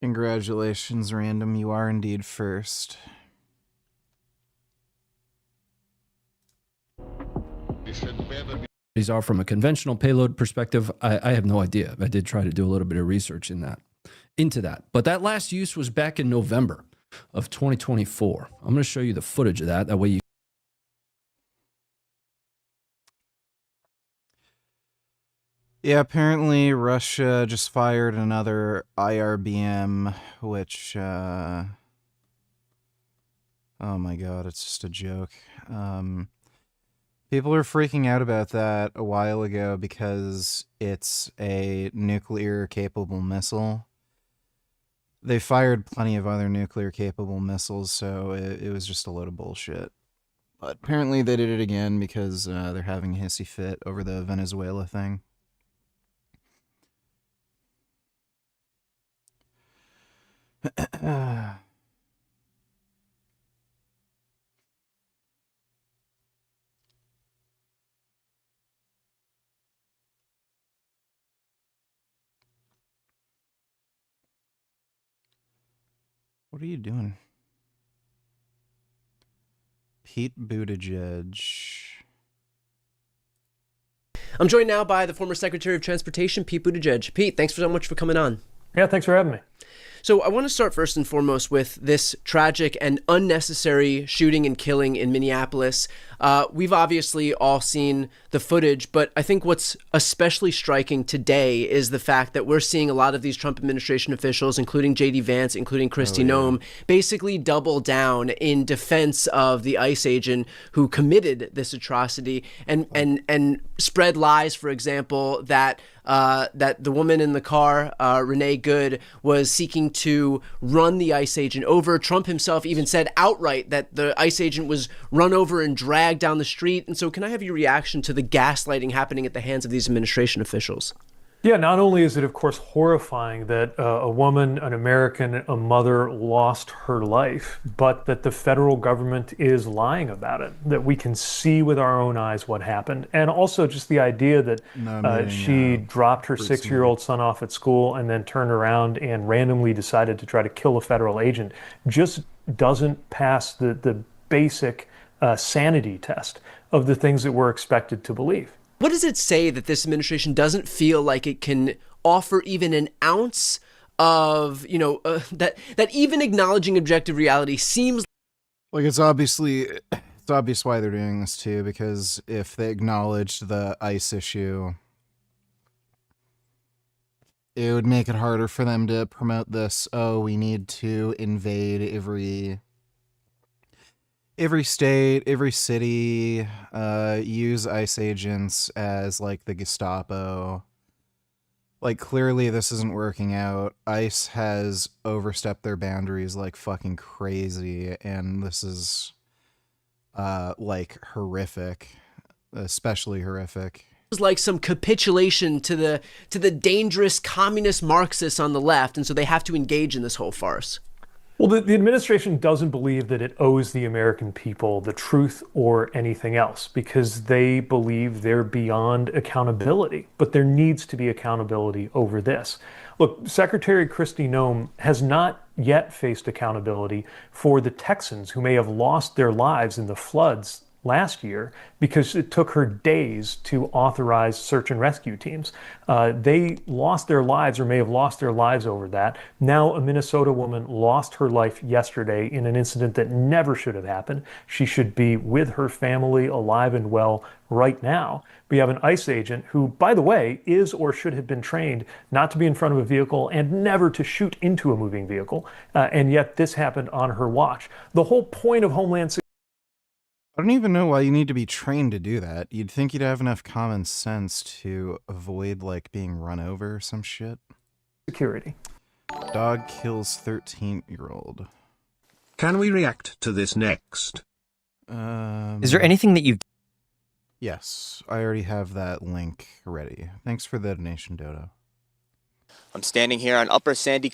Congratulations, Random. You are indeed first. These are from a conventional payload perspective. I have no idea. I did try to do a little bit of research into that. But that last use was back in November of 2024. I'm going to show you the footage of that. That way you. Yeah, apparently Russia just fired another IRBM, which, oh my god, it's just a joke. People were freaking out about that a while ago because it's a nuclear-capable missile. They fired plenty of other nuclear-capable missiles, so it was just a load of bullshit. But apparently they did it again because they're having a hissy fit over the Venezuela thing. What are you doing? Pete Buttigieg. I'm joined now by the former Secretary of Transportation, Pete Buttigieg. Pete, thanks so much for coming on. Yeah, thanks for having me. So I want to start first and foremost with this tragic and unnecessary shooting and killing in Minneapolis. We've obviously all seen the footage, but I think what's especially striking today is the fact that we're seeing a lot of these Trump administration officials, including J.D. Vance, including Kristi Noem, basically double down in defense of the ICE agent who committed this atrocity and spread lies, for example, that the woman in the car, Renee Good, was seeking to run the ICE agent over. Trump himself even said outright that the ICE agent was run over and dragged down the street. And so can I have your reaction to the gaslighting happening at the hands of these administration officials? Yeah, not only is it, of course, horrifying that a woman, an American, a mother lost her life, but that the federal government is lying about it, that we can see with our own eyes what happened. And also just the idea that she dropped her 6-year-old son off at school and then turned around and randomly decided to try to kill a federal agent just doesn't pass the basic sanity test of the things that we're expected to believe. What does it say that this administration doesn't feel like it can offer even an ounce of, that even acknowledging objective reality seems like it's obvious why they're doing this too, because if they acknowledged the ICE issue, it would make it harder for them to promote this. Oh, we need to invade every state, every city, use ICE agents as, like, the Gestapo. Like, clearly this isn't working out. ICE has overstepped their boundaries like fucking crazy, and this is, like, horrific. Especially horrific. Like some capitulation to the dangerous communist Marxists on the left, and so they have to engage in this whole farce. Well, the administration doesn't believe that it owes the American people the truth or anything else because they believe they're beyond accountability. But there needs to be accountability over this. Look, Secretary Kristi Noem has not yet faced accountability for the Texans who may have lost their lives in the floods last year because it took her days to authorize search and rescue teams. They lost their lives or may have lost their lives over that. Now a Minnesota woman lost her life yesterday in an incident that never should have happened. She should be with her family, alive and well right now. We have an ICE agent who, by the way, is or should have been trained not to be in front of a vehicle and never to shoot into a moving vehicle. And yet this happened on her watch. The whole point of Homeland Security. I don't even know why you need to be trained to do that. You'd think you'd have enough common sense to avoid, like, being run over or some shit. Security. Dog kills 13-year-old. Can we react to this next? Is there anything that you've... Yes, I already have that link ready. Thanks for the donation, Dodo. I'm standing here on Upper Sandy...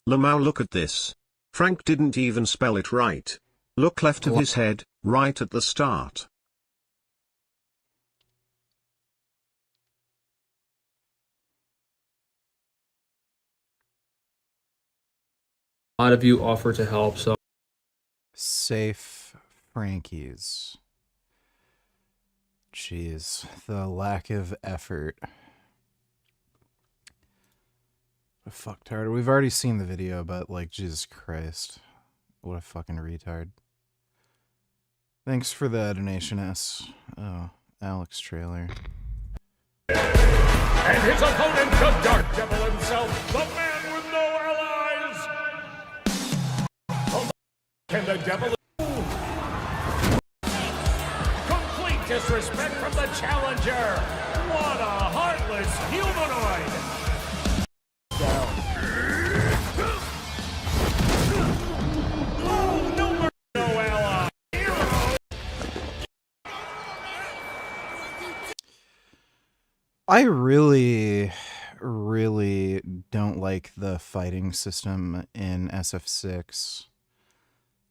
Lamau, look at this. Frank didn't even spell it right. Look left of his head, right at the start. A lot of you offer to help, so Safe Frankies. Jeez, the lack of effort. A fucktard. We've already seen the video, but like, Jesus Christ. What a fucking retard. Thanks for the donation, S. Oh, Alex trailer. And his opponent, the Dark Devil himself, the man with no allies. Can the devil... Complete disrespect from the challenger. What a heartless humanoid. Oh, no ally. I really don't like the fighting system in SF6,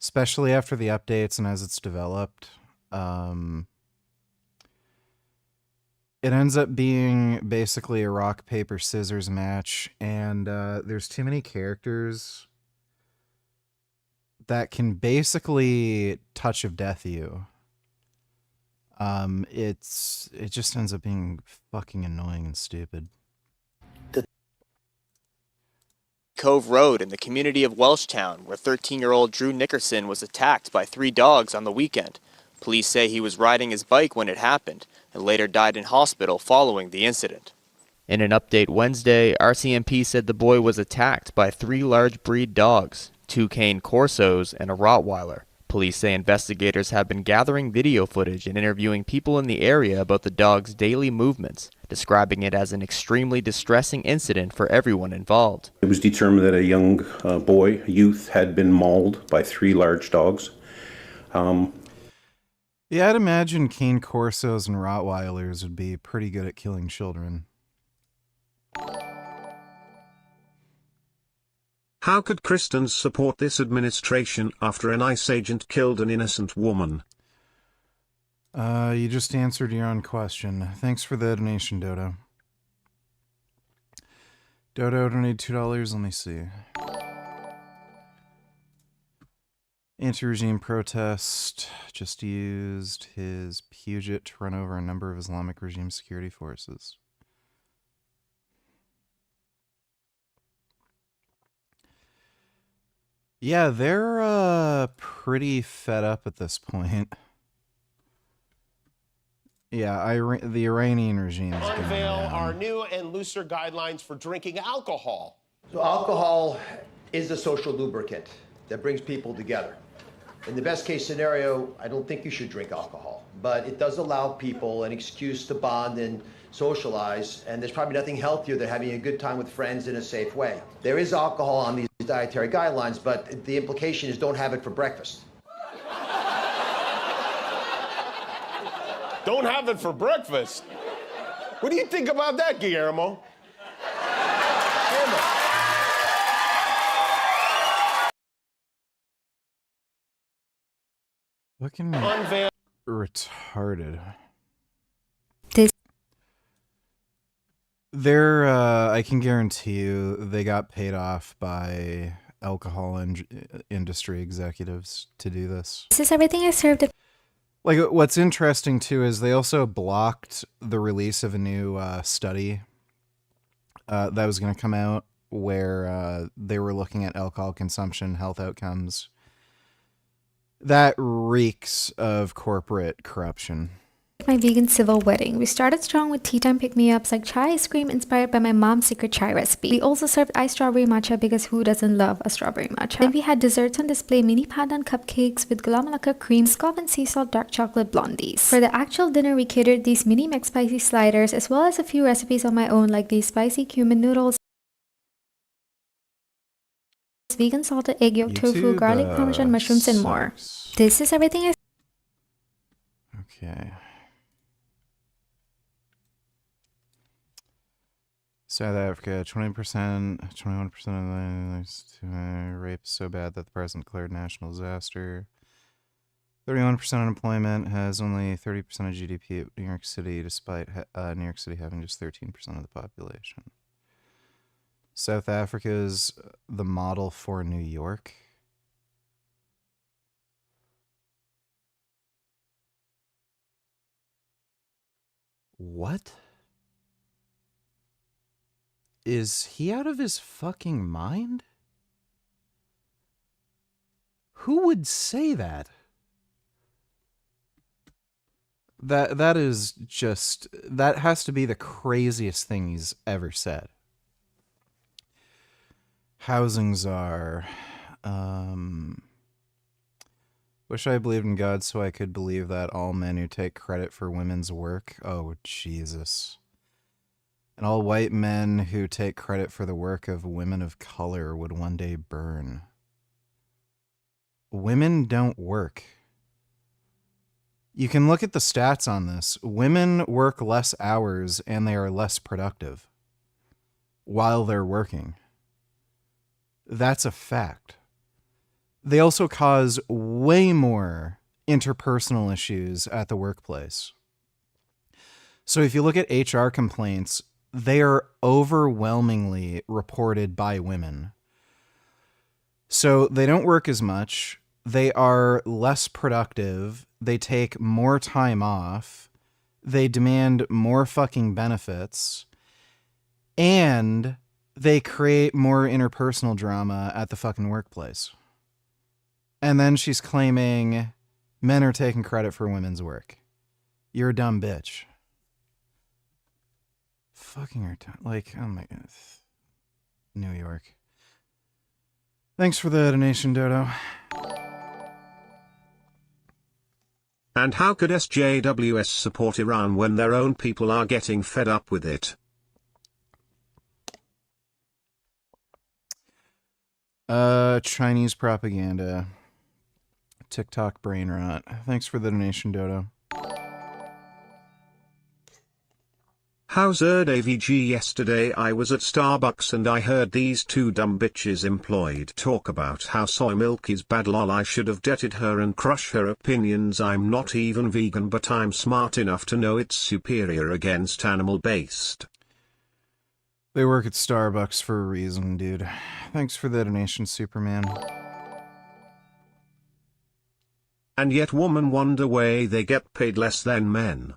especially after the updates and as it's developed. It ends up being basically a rock, paper, scissors match, and there's too many characters that can basically touch of death you. It just ends up being fucking annoying and stupid. Cove Road in the community of Welshtown, where 13-year-old Drew Nickerson was attacked by 3 dogs on the weekend. Police say he was riding his bike when it happened and later died in hospital following the incident. In an update Wednesday, RCMP said the boy was attacked by 3 large breed dogs, 2 Cane Corsos and a Rottweiler. Police say investigators have been gathering video footage and interviewing people in the area about the dog's daily movements, describing it as an extremely distressing incident for everyone involved. It was determined that a young youth, had been mauled by 3 large dogs. Yeah, I'd imagine Cane Corsos and Rottweilers would be pretty good at killing children. How could Christians support this administration after an ICE agent killed an innocent woman? You just answered your own question. Thanks for the donation, Dodo. Dodo donated $2. Let me see. Anti-regime protest just used his Puget to run over a number of Islamic regime security forces. Yeah, they're pretty fed up at this point. Yeah, the Iranian regime is going unveil down. our new and looser guidelines for drinking alcohol. So alcohol is a social lubricant that brings people together. In the best case scenario, I don't think you should drink alcohol, but it does allow people an excuse to bond and socialize, and there's probably nothing healthier than having a good time with friends in a safe way. There is alcohol on these dietary guidelines, but the implication is don't have it for breakfast. Don't have it for breakfast. What do you think about that, Guillermo? Looking retarded. They're, I can guarantee you, they got paid off by alcohol industry executives to do this. This is everything I served. Like, what's interesting, too, is they also blocked the release of a new study that was going to come out where they were looking at alcohol consumption, health outcomes. That reeks of corporate corruption. My vegan civil wedding. We started strong with tea time pick-me-ups like chai ice cream inspired by my mom's secret chai recipe. We also served iced strawberry matcha because who doesn't love a strawberry matcha? Then we had desserts on display, mini pandan cupcakes with gula melaka cream, scoff and sea salt dark chocolate blondies. For the actual dinner, we catered these mini McSpicy sliders as well as a few recipes on my own like these spicy cumin noodles, vegan salted egg yolk tofu, garlic parmesan mushrooms, and more. This is everything I... Okay. South Africa, 20%, 21% of the rape is so bad that the president declared national disaster. 31% unemployment, has only 30% of GDP at New York City, despite New York City having just 13% of the population. South Africa is the model for New York. What? Is he out of his fucking mind? Who would say that? That is just, that has to be the craziest thing he's ever said. Housing czar. Wish I believed in God so I could believe that all men who take credit for women's work. Oh, Jesus. And all white men who take credit for the work of women of color would one day burn. Women don't work. You can look at the stats on this. Women work less hours and they are less productive while they're working. That's a fact. They also cause way more interpersonal issues at the workplace. So if you look at HR complaints, they are overwhelmingly reported by women. So they don't work as much. They are less productive. They take more time off. They demand more fucking benefits. And they create more interpersonal drama at the fucking workplace. And then she's claiming men are taking credit for women's work. You're a dumb bitch. Fucking retarded. Like, oh my god. New York. Thanks for the donation, Dodo. And how could SJWS support Iran when their own people are getting fed up with it? Chinese propaganda. TikTok brain rot. Thanks for the donation, Dodo. How's AVG? Yesterday I was at Starbucks and I heard these two dumb bitches employed talk about how soy milk is bad. Lol, I should have dated her and crush her opinions. I'm not even vegan, but I'm smart enough to know it's superior against animal-based. They work at Starbucks for a reason, dude. Thanks for the donation, Superman. And yet women wonder why they get paid less than men.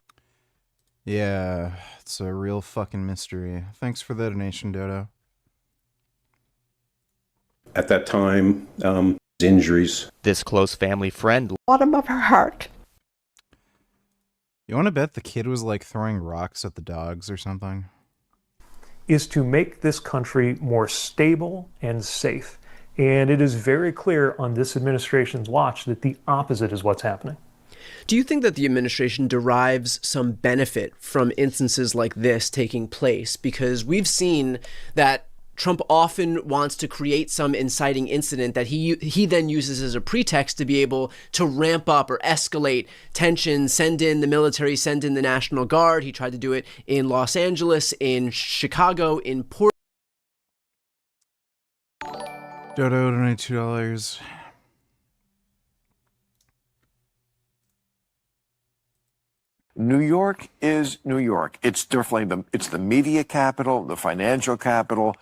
Yeah, it's a real fucking mystery. Thanks for the donation, Dodo. At that time, injuries. This close family friend. Bottom of her heart. You want to bet the kid was like throwing rocks at the dogs or something? Is to make this country more stable and safe. And it is very clear on this administration's watch that the opposite is what's happening. Do you think that the administration derives some benefit from instances like this taking place? Because we've seen that Trump often wants to create some inciting incident that he then uses as a pretext to be able to ramp up or escalate tensions, send in the military, send in the National Guard. He tried to do it in Los Angeles, in Chicago, in Portland. Dodo, donate $2. New York is New York. It's definitely it's the media capital, the financial capital.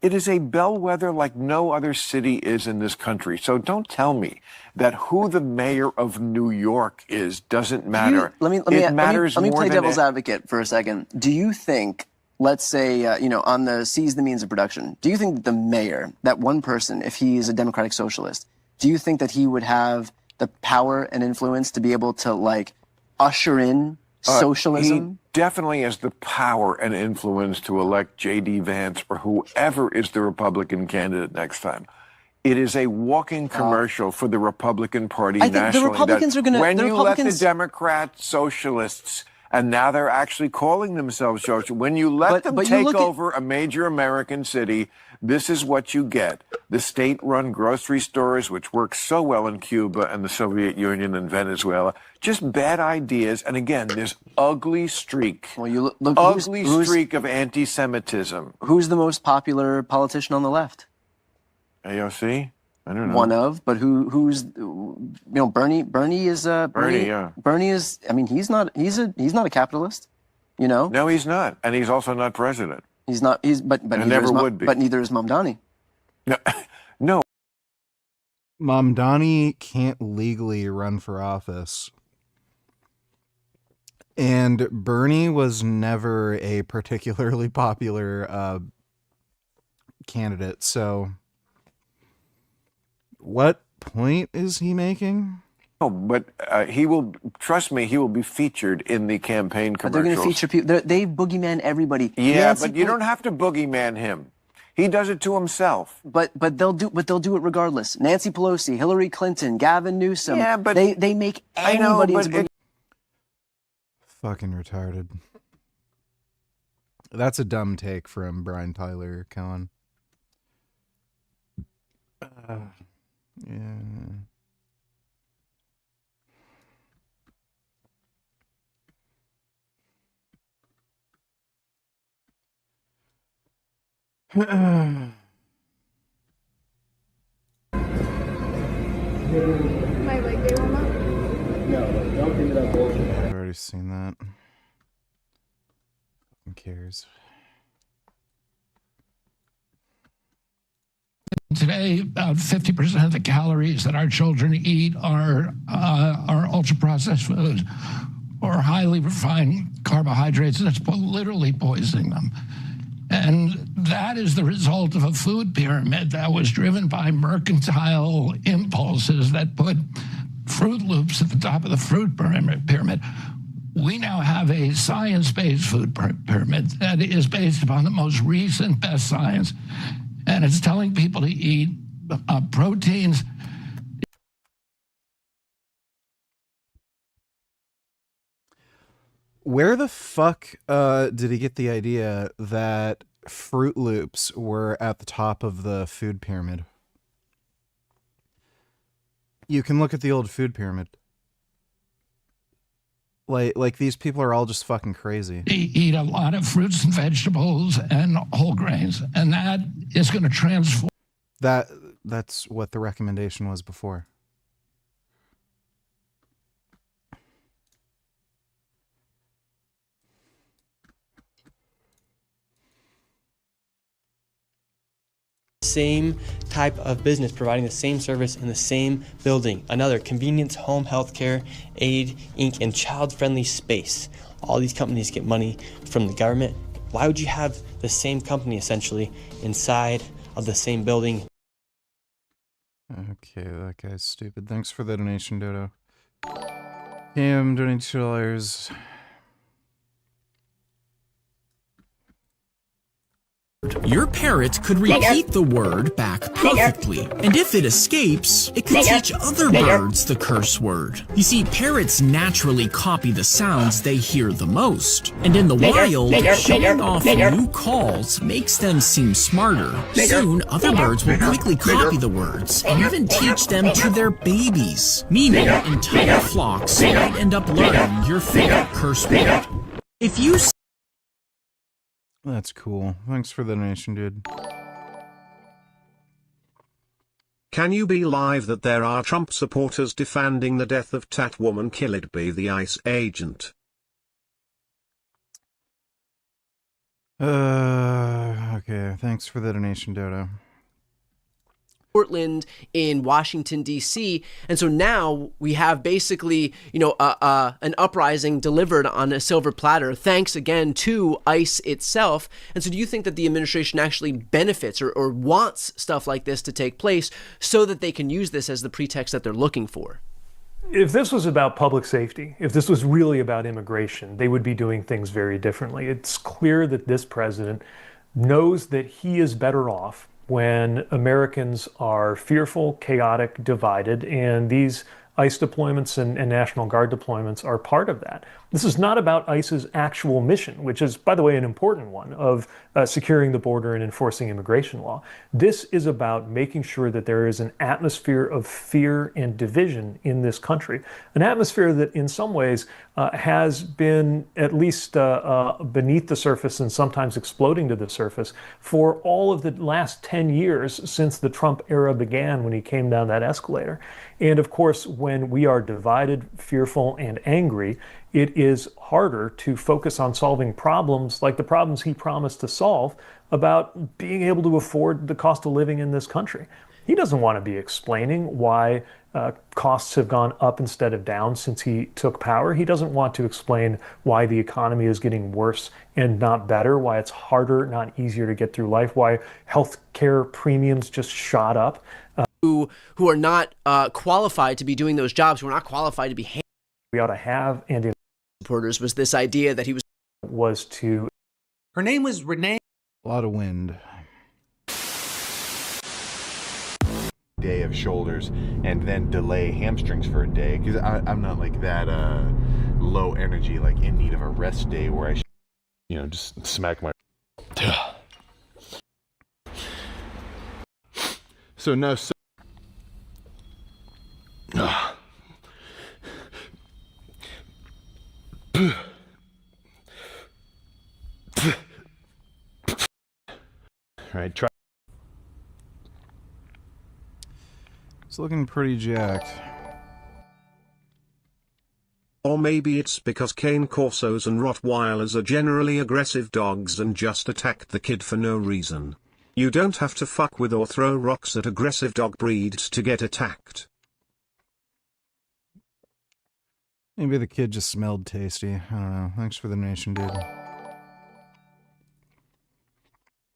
It is a bellwether like no other city is in this country. So don't tell me that who the mayor of New York is doesn't matter. Let me play devil's advocate for a second. Do you think, let's say, on the seize the means of production, do you think that the mayor, that one person, if he is a democratic socialist, do you think that he would have the power and influence to be able to, like, usher in socialism? He definitely has the power and influence to elect J.D. Vance or whoever is the Republican candidate next time. It is a walking commercial for the Republican Party nationally. The Republicans are going to... When you let the Democrat socialists, and now they're actually calling themselves socialists, when you let them take over a major American city, this is what you get. The state-run grocery stores, which work so well in Cuba and the Soviet Union and Venezuela, just bad ideas. And again, this ugly streak, streak of anti-Semitism. Who's the most popular politician on the left? AOC? I don't know. One of, but who's Bernie? Bernie is Bernie is. I mean, he's not a capitalist. No, he's not, and he's also not president. He's not. But And never would be. But neither is Mamdani. No. Mamdani can't legally run for office. And Bernie was never a particularly popular candidate. So what point is he making? Oh, but he will, trust me, he will be featured in the campaign commercials. They're going to feature people. They boogeyman everybody. Yeah, but you don't have to boogeyman him. He does it to himself. But they'll do it regardless. Nancy Pelosi, Hillary Clinton, Gavin Newsom. Yeah, but they make anybody into boogeyman. Fucking retarded. That's a dumb take from Brian Tyler Cohen. Yeah. My leg day warm up? No, don't give me that bullshit. I've already seen that. Who cares? Today, about 50% of the calories that our children eat are ultra-processed foods or highly refined carbohydrates that's literally poisoning them. And that is the result of a food pyramid that was driven by mercantile impulses that put Fruit Loops at the top of the fruit pyramid. We now have a science-based food pyramid that is based upon the most recent best science. And it's telling people to eat proteins. Where the fuck did he get the idea that Fruit Loops were at the top of the food pyramid? You can look at the old food pyramid. Like these people are all just fucking crazy. They eat a lot of fruits and vegetables and whole grains, and that is going to transform. That's what the recommendation was before. Same type of business providing the same service in the same building. Another, Convenience Home Healthcare, Aid, Inc., and Child Friendly Space. All these companies get money from the government. Why would you have the same company essentially inside of the same building? Okay, that guy's stupid. Thanks for the donation, Dodo. Him donating $2. Your parrot could repeat the word back perfectly, and if it escapes, it could teach other birds the curse word. You see, parrots naturally copy the sounds they hear the most, and in the wild, showing off new calls makes them seem smarter. Soon, other birds will quickly copy the words and even teach them to their babies, meaning entire flocks might end up learning your favorite curse word. If you That's cool. Thanks for the donation, dude. Can you believe that there are Trump supporters defending the death of Tatwoman Killedby, the ICE agent? Okay. Thanks for the donation, Dodo. Portland, in Washington, D.C. And so now we have basically, an uprising delivered on a silver platter, thanks again to ICE itself. And so do you think that the administration actually benefits or wants stuff like this to take place so that they can use this as the pretext that they're looking for? If this was about public safety, if this was really about immigration, they would be doing things very differently. It's clear that this president knows that he is better off when Americans are fearful, chaotic, divided, and these ICE deployments and National Guard deployments are part of that. This is not about ICE's actual mission, which is, by the way, an important one of securing the border and enforcing immigration law. This is about making sure that there is an atmosphere of fear and division in this country, an atmosphere that in some ways has been at least beneath the surface and sometimes exploding to the surface for all of the last 10 years since the Trump era began when he came down that escalator. And of course, when we are divided, fearful, and angry, it is harder to focus on solving problems like the problems he promised to solve about being able to afford the cost of living in this country. He doesn't want to be explaining why costs have gone up instead of down since he took power. He doesn't want to explain why the economy is getting worse and not better, why it's harder, not easier to get through life, why healthcare premiums just shot up. Who are not qualified to be doing those jobs, who are not qualified to be we ought to have, and in supporters was this idea that he was to... Her name was Renee. A lot of wind. Day of shoulders and then delay hamstrings for a day, because I'm not like that low energy, like in need of a rest day where I should, just smack my so no right, try. It's looking pretty jacked. Or maybe it's because cane corsos and Rottweilers are generally aggressive dogs and just attacked the kid for no reason. You don't have to fuck with or throw rocks at aggressive dog breeds to get attacked. Maybe the kid just smelled tasty. I don't know. Thanks for the donation, dude.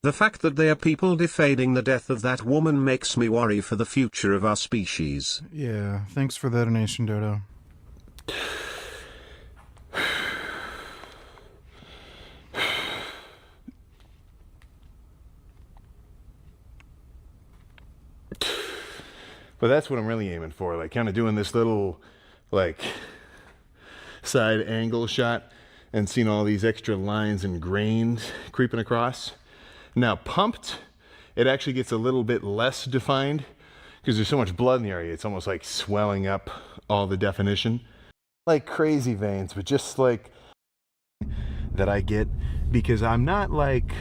The fact that there are people defending the death of that woman makes me worry for the future of our species. Yeah, thanks for the donation, Dodo. But that's what I'm really aiming for, like kind of doing this little like side angle shot and seeing all these extra lines and grains creeping across. Now pumped, it actually gets a little bit less defined because there's so much blood in the area. It's almost like swelling up all the definition. Like crazy veins, but just like that I get because I'm not like...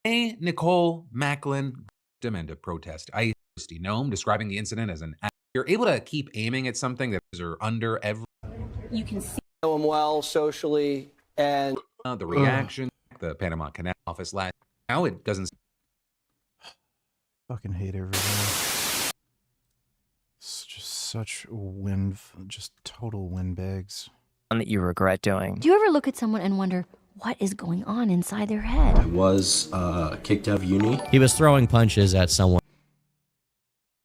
Hey, Nicole Macklin, demand a protest. I Gnome describing the incident as an act. You're able to keep aiming at something that is under every... You can see know him well socially and... the reaction, the Panama Canal office last... Now it doesn't... Fucking hate everything. It's just such wind, just total windbags. That you regret doing. Do you ever look at someone and wonder what is going on inside their head? I was kicked out of uni. He was throwing punches at someone.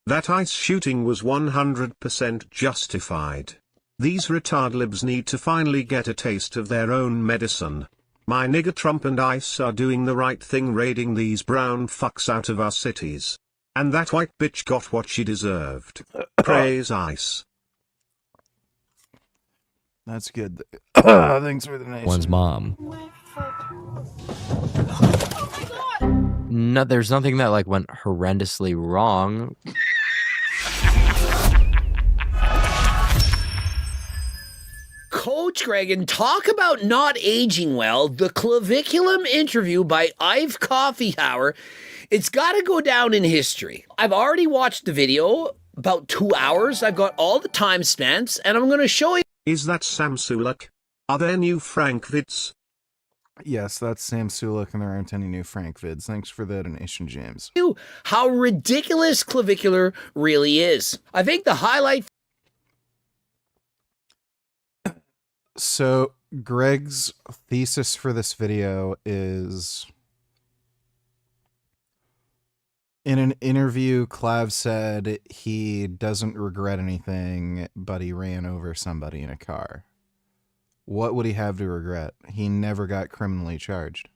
That ICE shooting was 100% justified. These retardlibs need to finally get a taste of their own medicine. My nigga Trump and ICE are doing the right thing raiding these brown fucks out of our cities. And that white bitch got what she deserved. Praise ICE. That's good. Thanks for the donation. One's mom. No, there's nothing that like went horrendously wrong. Coach Greg, and talk about not aging well. The Claviculum interview by Ive Coffeehauer. It's got to go down in history. I've already watched the video, about 2 hours. I've got all the timestamps, and I'm going to show you. Is that Sam Sulek? Are there new Frank vids? Yes, that's Sam Sulek, and there aren't any new Frank vids. Thanks for the donation, James. How ridiculous Clavicular really is. I think the highlight... So, Greg's thesis for this video is... In an interview, Clav said he doesn't regret anything, but he ran over somebody in a car. What would he have to regret? He never got criminally charged.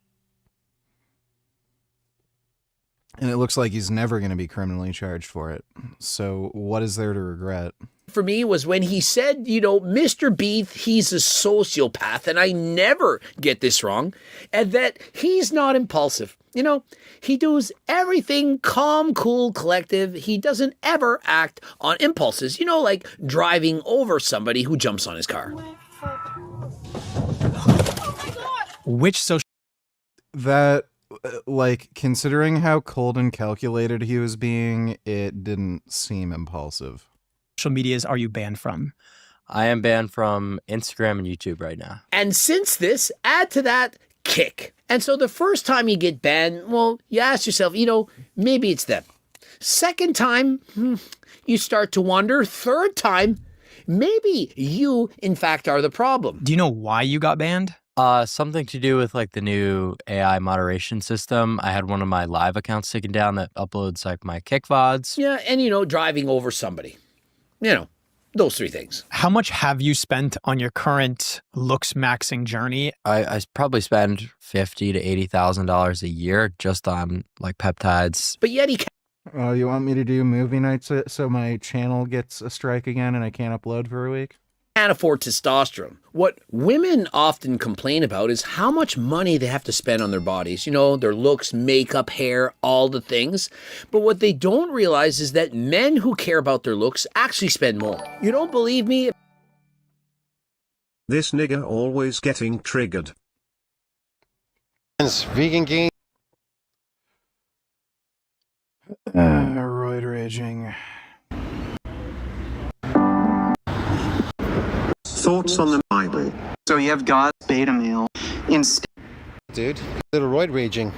And it looks like he's never going to be criminally charged for it. So what is there to regret? For me was when he said, Mr. Beath, he's a sociopath, and I never get this wrong, and that he's not impulsive. He does everything calm, cool, collective. He doesn't ever act on impulses, like driving over somebody who jumps on his car. Which social... That, considering how cold and calculated he was being, it didn't seem impulsive. social medias are you banned from? I am banned from Instagram and YouTube right now. And since this, add to that Kick. And so the first time you get banned, well, you ask yourself, maybe it's them. Second time, you start to wonder. Third time, maybe you, in fact, are the problem. Do you know why you got banned? Something to do with like the new AI moderation system. I had one of my live accounts taken down that uploads like my Kick VODs. Yeah, and driving over somebody. Those three things. How much have you spent on your current looks maxing journey? I probably spend $50,000 to $80,000 a year just on like peptides. But yet he Oh, you want me to do movie nights so my channel gets a strike again and I can't upload for a week? can't afford testosterone. What women often complain about is how much money they have to spend on their bodies. Their looks, makeup, hair, all the things. But what they don't realize is that men who care about their looks actually spend more. You don't believe me? This nigger always getting triggered. Vegan game. Roid raging. Thoughts on the Bible. So you have God's beta male instead. Dude, little roid raging.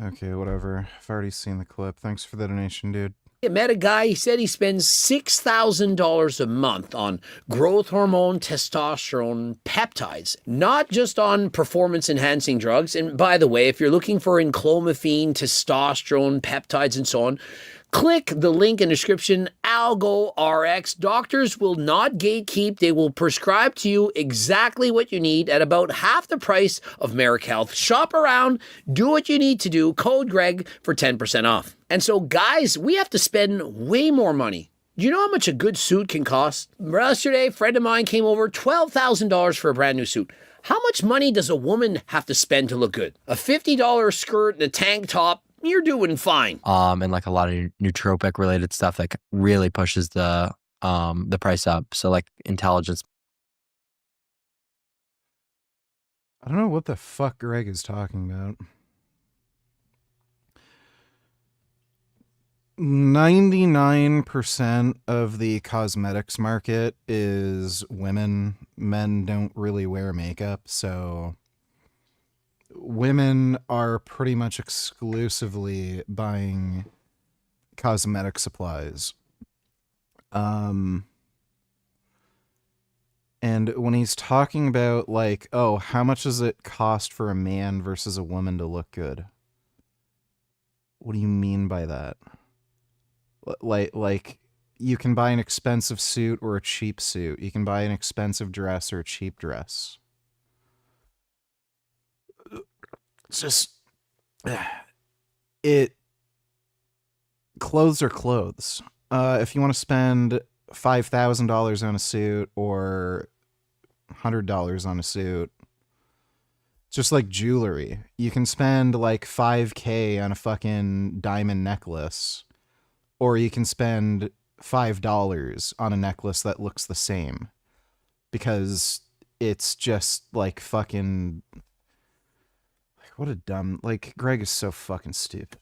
Okay, whatever. I've already seen the clip. Thanks for the donation, dude. I met a guy, he said he spends $6,000 a month on growth hormone, testosterone, peptides, not just on performance-enhancing drugs. And by the way, if you're looking for enclomiphene, testosterone, peptides, and so on, click the link in the description, Algo RX. Doctors will not gatekeep. They will prescribe to you exactly what you need at about half the price of Merrick Health. Shop around, do what you need to do. Code Greg for 10% off. And so, guys, we have to spend way more money. Do you know how much a good suit can cost? Yesterday, a friend of mine came over, $12,000 for a brand new suit. How much money does a woman have to spend to look good? A $50 skirt and a tank top, you're doing fine. And like a lot of nootropic related stuff that really pushes the price up. So like intelligence. I don't know what the fuck Greg is talking about. 99% of the cosmetics market is women. Men don't really wear makeup, so women are pretty much exclusively buying cosmetic supplies. And when he's talking about like, oh, how much does it cost for a man versus a woman to look good? What do you mean by that? Like you can buy an expensive suit or a cheap suit. You can buy an expensive dress or a cheap dress. It's just clothes are clothes. If you want to spend $5,000 on a suit or $100 on a suit, just like jewelry, you can spend like $5,000 on a fucking diamond necklace, or you can spend $5 on a necklace that looks the same, because it's just like fucking. What a dumb, Greg is so fucking stupid.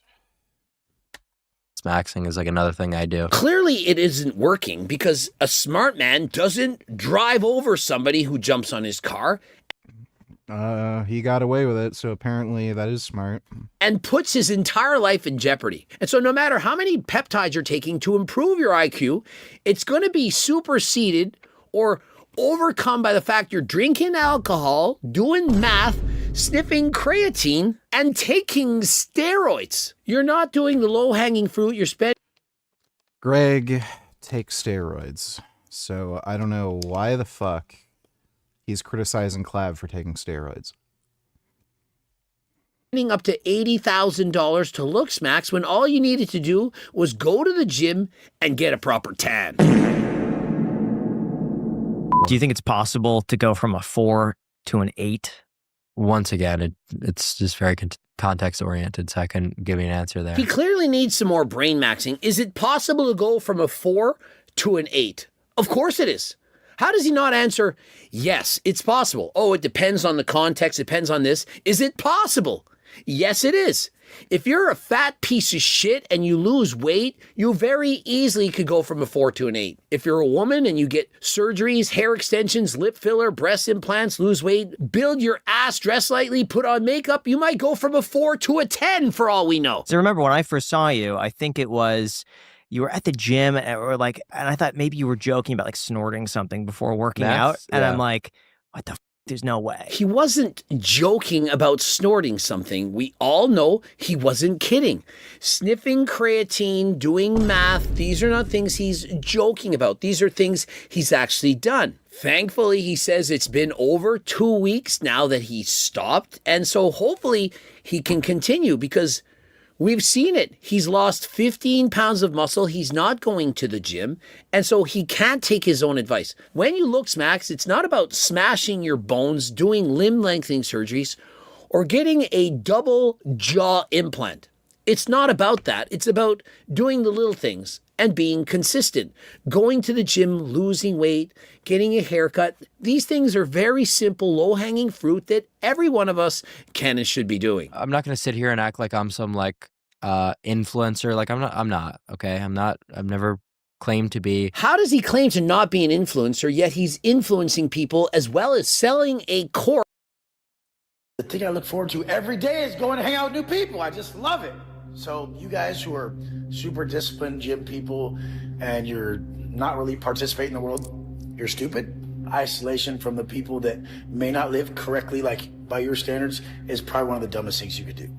Maxing is like another thing I do. Clearly it isn't working because a smart man doesn't drive over somebody who jumps on his car. He got away with it, so apparently that is smart. And puts his entire life in jeopardy. And so no matter how many peptides you're taking to improve your IQ, it's going to be superseded or overcome by the fact you're drinking alcohol, doing math, sniffing creatine, and taking steroids. You're not doing the low-hanging fruit. You're spending. Greg takes steroids, so I don't know why the fuck he's criticizing Clav for taking steroids. Up to $80,000 to looks max when all you needed to do was go to the gym and get a proper tan. Do you think it's possible to go from a 4 to an 8? Once again, it's just very context oriented, so I couldn't give you an answer there. He clearly needs some more brain maxing. Is it possible to go from a 4 to an 8? Of course it is. How does he not answer, yes, it's possible? Oh, it depends on the context, it depends on this. Is it possible? Yes, it is. If you're a fat piece of shit and you lose weight, you very easily could go from a 4 to an 8. If you're a woman and you get surgeries, hair extensions, lip filler, breast implants, lose weight, build your ass, dress lightly, put on makeup, you might go from a 4 to a 10 for all we know. So remember when I first saw you, I think it was you were at the gym or like, and I thought maybe you were joking about like snorting something before working out. And I'm like, what the there's no way. He wasn't joking about snorting something. We all know he wasn't kidding. Sniffing creatine, doing math, these are not things he's joking about. These are things he's actually done. Thankfully, he says it's been over 2 weeks now that he stopped. And so hopefully he can continue because we've seen it. He's lost 15 pounds of muscle. He's not going to the gym. And so he can't take his own advice. When you look smacks, it's not about smashing your bones, doing limb lengthening surgeries, or getting a double jaw implant. It's not about that. It's about doing the little things and being consistent. Going to the gym, losing weight, getting a haircut. These things are very simple, low-hanging fruit that every one of us can and should be doing. I'm not going to sit here and act like I'm some like influencer. Like I'm not, okay? I've never claimed to be. How does he claim to not be an influencer, yet he's influencing people as well as selling a course? The thing I look forward to every day is going to hang out with new people. I just love it. So you guys who are super disciplined gym people and you're not really participating in the world, you're stupid. Isolation from the people that may not live correctly, like by your standards, is probably one of the dumbest things you could do.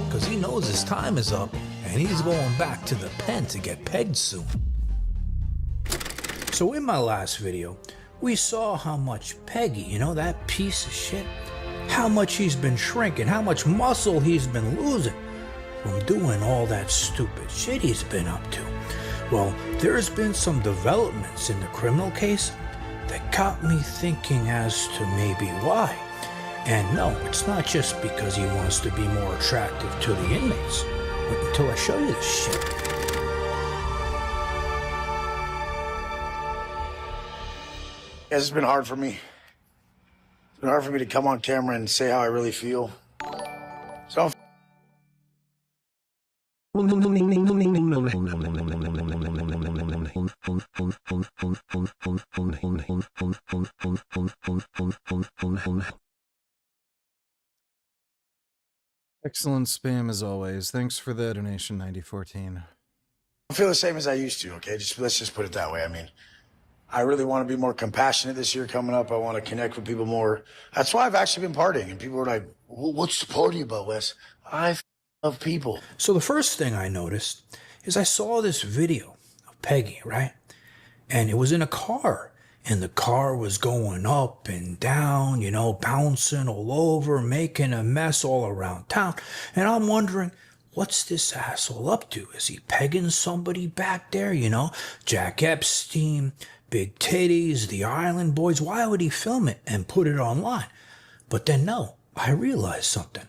Because he knows his time is up and he's going back to the pen to get pegged soon. So in my last video, we saw how much Peggy, you know, that piece of shit, how much he's been shrinking, how much muscle he's been losing from doing all that stupid shit he's been up to. Well, there's been some developments in the criminal case that got me thinking as to maybe why. And no, it's not just because he wants to be more attractive to the inmates. Wait until I show you this shit. Yes, it's been hard for me. It's been hard for me to come on camera and say how I really feel. So Excellent spam as always. Thanks for the donation, 9014. I feel the same as I used to, okay? Let's just put it that way. I mean, I really want to be more compassionate this year coming up. I want to connect with people more. That's why I've actually been partying. And people are like, well, what's the party about, Wes? I love people. So the first thing I noticed is I saw this video of Peggy, right? And it was in a car. And the car was going up and down, you know, bouncing all over, making a mess all around town. And I'm wondering, what's this asshole up to? Is he pegging somebody back there, you know? Jack Epstein, big titties, the Island Boys. Why would he film it and put it online? But then no, I realized something.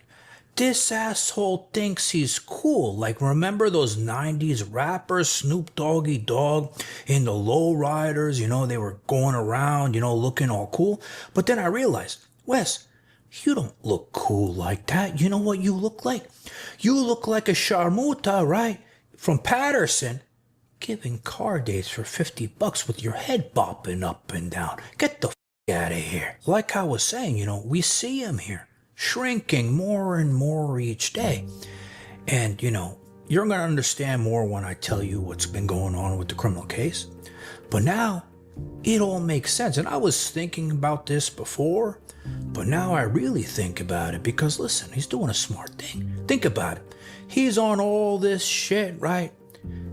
This asshole thinks he's cool. Like, remember those 90s rappers, Snoop Doggy Dogg in the lowriders, you know, they were going around, you know, looking all cool. But then I realized, Wes, you don't look cool like that. You know what you look like? You look like a sharmuta, right? From Patterson, giving car dates for $50 with your head bopping up and down. Get the f*** out of here. Like I was saying, you know, we see him here, shrinking more and more each day. And, you know, you're going to understand more when I tell you what's been going on with the criminal case. But now, it all makes sense. And I was thinking about this before, but now I really think about it because, listen, he's doing a smart thing. Think about it. He's on all this shit, right?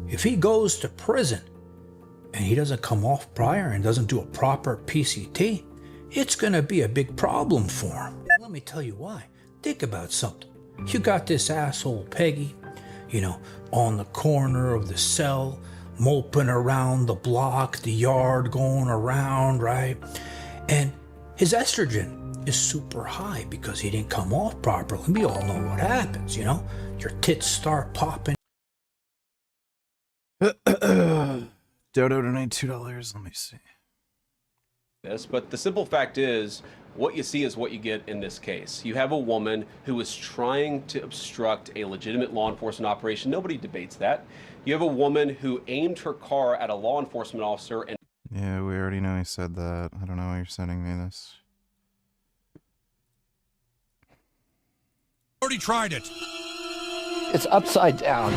If he goes to prison and he doesn't come off prior and doesn't do a proper PCT, it's going to be a big problem for him. Let me tell you why. Think about something. You got this asshole Peggy, you know, on the corner of the cell, moping around the block, the yard, going around, right? And his estrogen is super high because he didn't come off properly. We all know what happens, you know? Your tits start popping. Dodo donate $2. Let me see. This, but the simple fact is, what you see is what you get in this case. You have a woman who is trying to obstruct a legitimate law enforcement operation. Nobody debates that. You have a woman who aimed her car at a law enforcement officer and... Yeah, we already know he said that. I don't know why you're sending me this. Already tried it. It's upside down.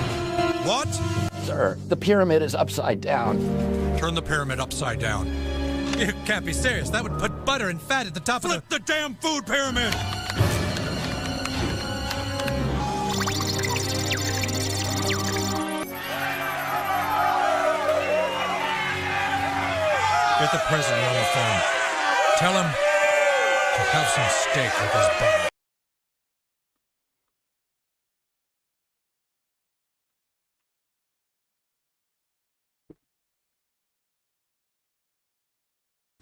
What? Sir, the pyramid is upside down. Turn the pyramid upside down. You can't be serious. That would put butter and fat at the top of the damn food pyramid! Get the president on the phone. Tell him to have some steak with his butter.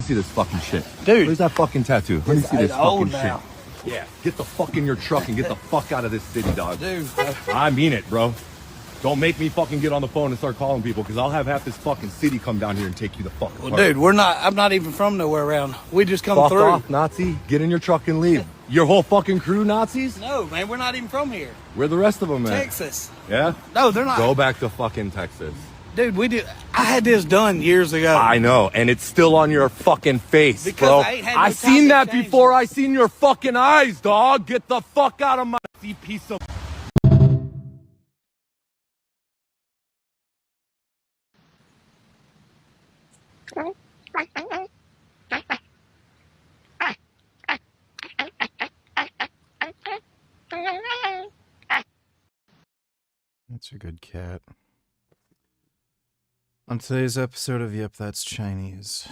See this fucking shit. Dude. Where's that fucking tattoo? Let me see this fucking now. shit. Yeah, get the fuck in your truck and get the fuck out of this city, dog. Dude. I mean it, bro. Don't make me fucking get on the phone and start calling people, because I'll have half this fucking city come down here and take you the fuck apart. Well, dude, I'm not even from nowhere around. We just come Fuck through. off, Nazi. Get in your truck and leave. Your whole fucking crew, Nazis? No, man, we're not even from here. Where the rest of them at? Texas. Yeah? No, they're not. Go back to fucking Texas. Dude, I had this done years ago. I know, and it's still on your fucking face, Because bro. I ain't had no I time seen to that change before. I seen your fucking eyes, dog. Get the fuck out of my piece of... That's a good cat. On today's episode of Yep, That's Chinese.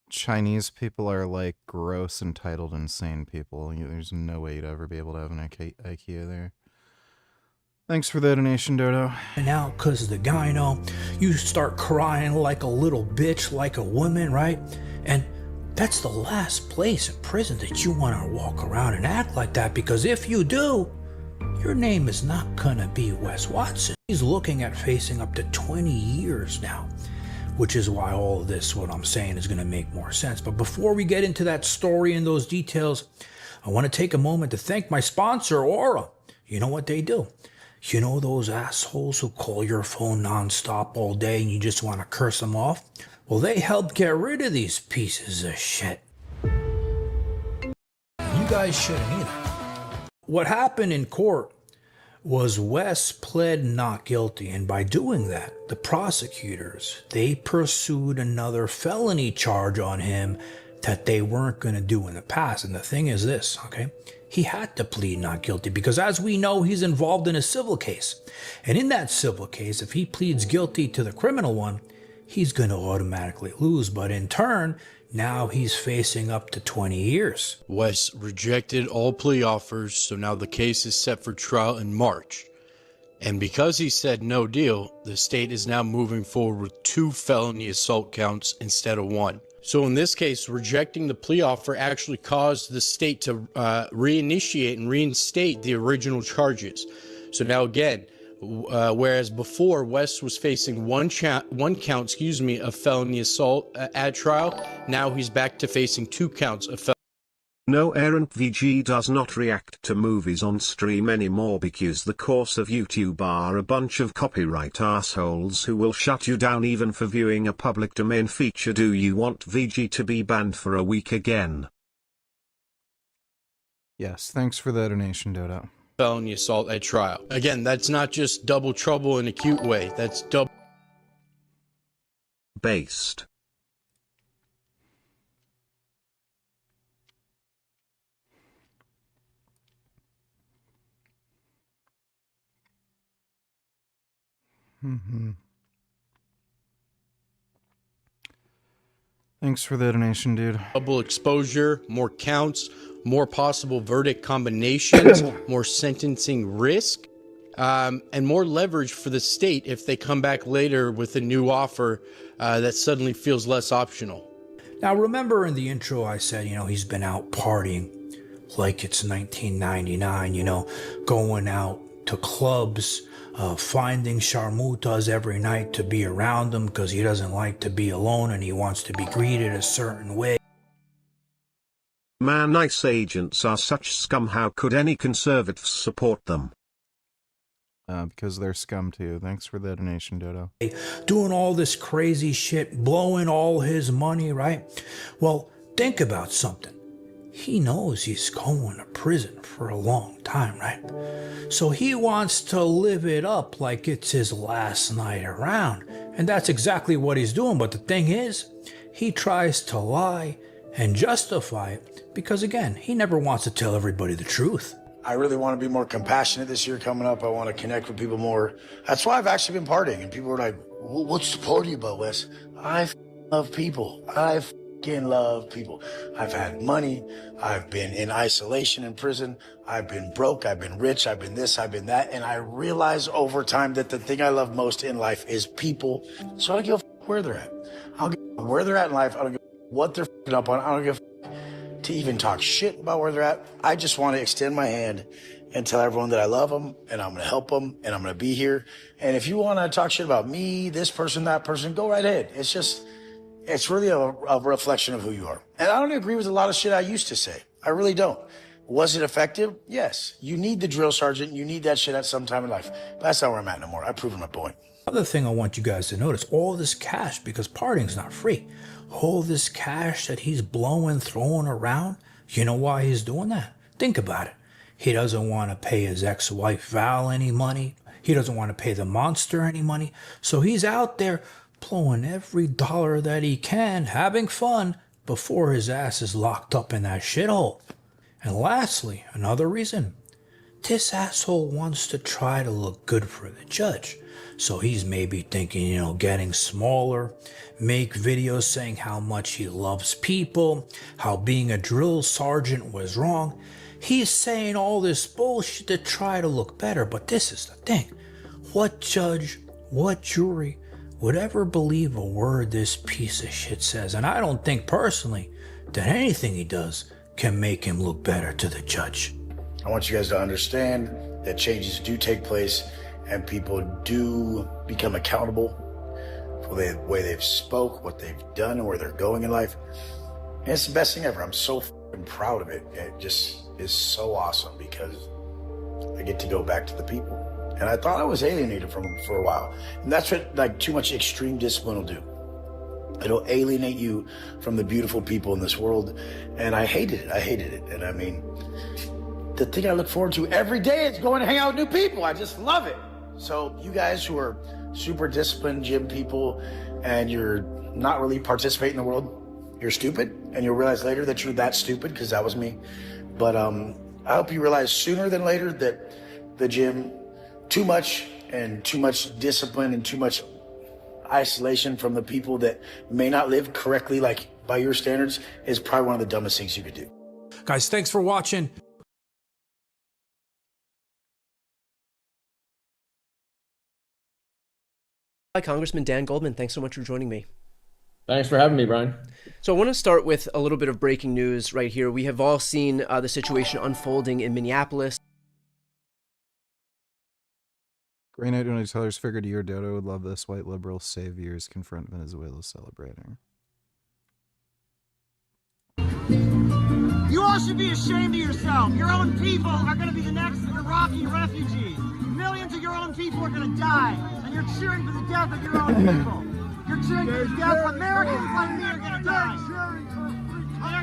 Chinese people are like gross, entitled, insane people. There's no way you'd ever be able to have an IQ there. Thanks for the donation, Dodo. And now, because of the gyno, you start crying like a little bitch, like a woman, right? And that's the last place in prison that you want to walk around and act like that, because if you do, your name is not going to be Wes Watson. He's looking at facing up to 20 years now, which is why all of this, what I'm saying, is going to make more sense. But before we get into that story and those details, I want to take a moment to thank my sponsor, Aura. You know what they do? You know those assholes who call your phone nonstop all day and you just want to curse them off? Well, they help get rid of these pieces of shit. You guys shouldn't either. What happened in court was Wes pled not guilty, and by doing that, the prosecutors, they pursued another felony charge on him that they weren't going to do in the past. And the thing is this, okay? He had to plead not guilty because, as we know, he's involved in a civil case. And in that civil case, if he pleads guilty to the criminal one, he's going to automatically lose. But in turn, now he's facing up to 20 years. Wes rejected all plea offers, so now the case is set for trial in March. And because he said no deal, the state is now moving forward with 2 felony assault counts instead of 1. So in this case, rejecting the plea offer actually caused the state to reinitiate and reinstate the original charges. So now again, whereas before Wes was facing one count, of felony assault at trial, now he's back to facing 2 counts of felony. No, Errant VG does not react to movies on stream anymore because the course of YouTube are a bunch of copyright assholes who will shut you down even for viewing a public domain feature. Do you want VG to be banned for a week again? Yes, thanks for the donation, Dodo. Felony assault at trial. Again, that's not just double trouble in a cute way. That's double. Based. Thanks for the donation, dude. Double exposure, more counts, more possible verdict combinations, more sentencing risk, and more leverage for the state if they come back later with a new offer that suddenly feels less optional. Now, remember in the intro I said, he's been out partying like it's 1999, going out to clubs, finding sharmutas every night to be around them because he doesn't like to be alone and he wants to be greeted a certain way. Man, ICE agents are such scum. How could any conservatives support them? Because they're scum too. Thanks for the donation, Dodo. Doing all this crazy shit, blowing all his money, right? Well, think about something. He knows he's going to prison for a long time, right? So he wants to live it up like it's his last night around. And that's exactly what he's doing. But the thing is, he tries to lie and justify it because, again, he never wants to tell everybody the truth. I really want to be more compassionate this year coming up. I want to connect with people more. That's why I've actually been partying. And people are like, what's the party about, Wes? I love people. I love people. I've had money. I've been in isolation in prison. I've been broke. I've been rich. I've been this. I've been that. And I realize over time that the thing I love most in life is people. So I don't give a where they're at. I don't give a where they're at in life. I don't give a what they're up on. I don't give a to even talk shit about where they're at. I just want to extend my hand and tell everyone that I love them and I'm going to help them and I'm going to be here. And if you want to talk shit about me, this person, that person, go right ahead. It's really a reflection of who you are. And I don't agree with a lot of shit I used to say. I really don't. Was it effective? Yes. You need the drill sergeant. You need that shit at some time in life. But that's not where I'm at no more. I've proven my point. Another thing I want you guys to notice, all this cash, because partying's not free, all this cash that he's blowing, throwing around, you know why he's doing that? Think about it. He doesn't want to pay his ex-wife Val any money. He doesn't want to pay the monster any money. So he's out there blowing every dollar that he can, having fun, before his ass is locked up in that shithole. And lastly, another reason. This asshole wants to try to look good for the judge. So he's maybe thinking, getting smaller, make videos saying how much he loves people, how being a drill sergeant was wrong. He's saying all this bullshit to try to look better, but this is the thing. What judge, what jury would ever believe a word this piece of shit says? And I don't think personally that anything he does can make him look better to the judge. I want you guys to understand that changes do take place and people do become accountable for the way they've spoke, what they've done, and where they're going in life. And it's the best thing ever. I'm so proud of it. It just is so awesome because I get to go back to the people. And I thought I was alienated from them for a while. And that's what too much extreme discipline will do. It'll alienate you from the beautiful people in this world. And I hated it. And I mean, the thing I look forward to every day is going to hang out with new people. I just love it. So you guys who are super disciplined gym people and you're not really participating in the world, you're stupid. And you'll realize later that you're that stupid because that was me. But I hope you realize sooner than later that the gym, too much discipline and too much isolation from the people that may not live correctly like by your standards is probably one of the dumbest things you could do. Guys, thanks for watching. Hi, Congressman Dan Goldman. Thanks so much for joining me. Thanks for having me, Brian. So I want to start with a little bit of breaking news right here. We have all seen the situation unfolding in Minneapolis. Great night, Donald Tellers. Figured your Dodo would love this. White liberal saviors confront Venezuela celebrating. You all should be ashamed of yourself. Your own people are going to be the next Iraqi refugees. Millions of your own people are going to die, and you're cheering for the death of your own people. You're cheering for the death of Americans like me are going to die.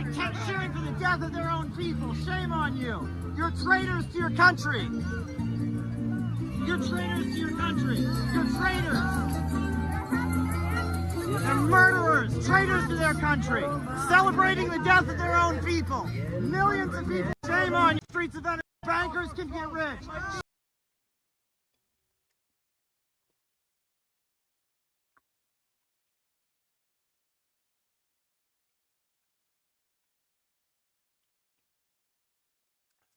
They're cheering for the death of their own people. Shame on you. You're traitors to your country. You're traitors to your country. You're traitors. They're murderers, traitors to their country, celebrating the death of their own people. Millions of people. Shame on you. Streets of Venezuela. Bankers can get rich.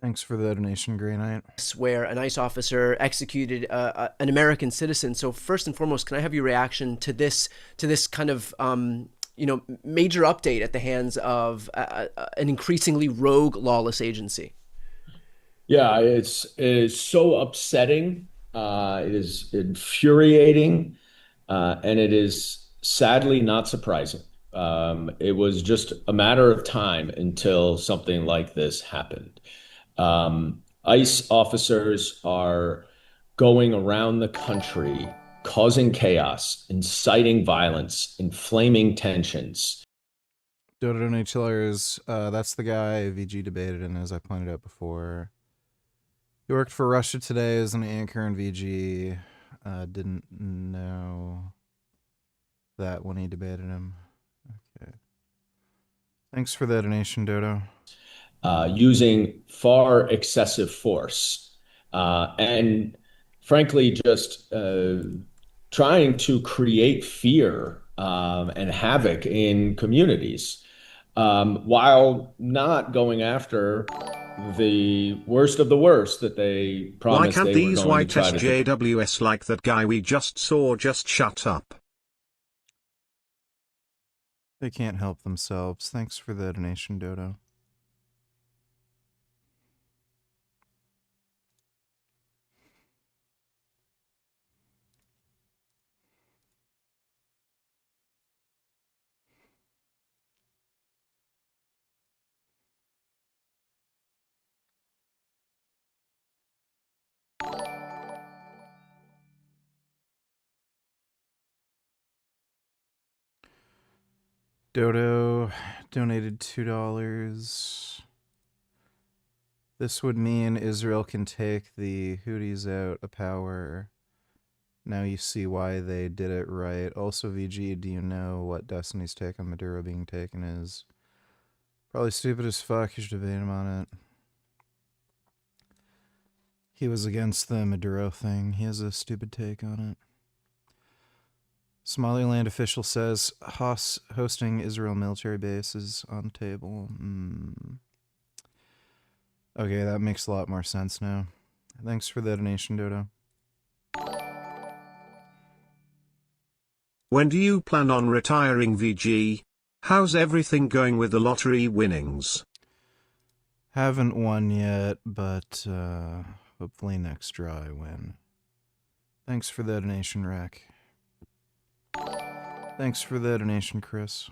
Thanks for the donation, Grey Knight. Where an ICE officer executed an American citizen. So first and foremost, can I have your reaction to this kind of major update at the hands of an increasingly rogue, lawless agency? Yeah, it is so upsetting. It is infuriating, and it is sadly not surprising. It was just a matter of time until something like this happened. ICE officers are going around the country causing chaos, inciting violence, inflaming tensions. Dodo Chillers, that's the guy VG debated, and as I pointed out before, he worked for Russia Today as an anchor in VG. Didn't know that when he debated him. Okay. Thanks for the donation, Dodo. Using far excessive force, and frankly, just trying to create fear and havoc in communities, while not going after the worst of the worst that they promised. Why can't they these were going white to try to do. SJWs like that guy we just saw just shut up? They can't help themselves. Thanks for the donation, Dodo. Dodo donated $2. This would mean Israel can take the Houthis out of power. Now you see why they did it right. Also, VG, do you know what Destiny's take on Maduro being taken is? Probably stupid as fuck. You should debate him on it. He was against the Maduro thing. He has a stupid take on it. Somaliland official says Haas hosting Israel military base is on the table. Okay, that makes a lot more sense now. Thanks for the donation, Dodo. When do you plan on retiring, VG? How's everything going with the lottery winnings? Haven't won yet, but hopefully next draw I win. Thanks for the donation, Rack. Thanks for the donation, Chris.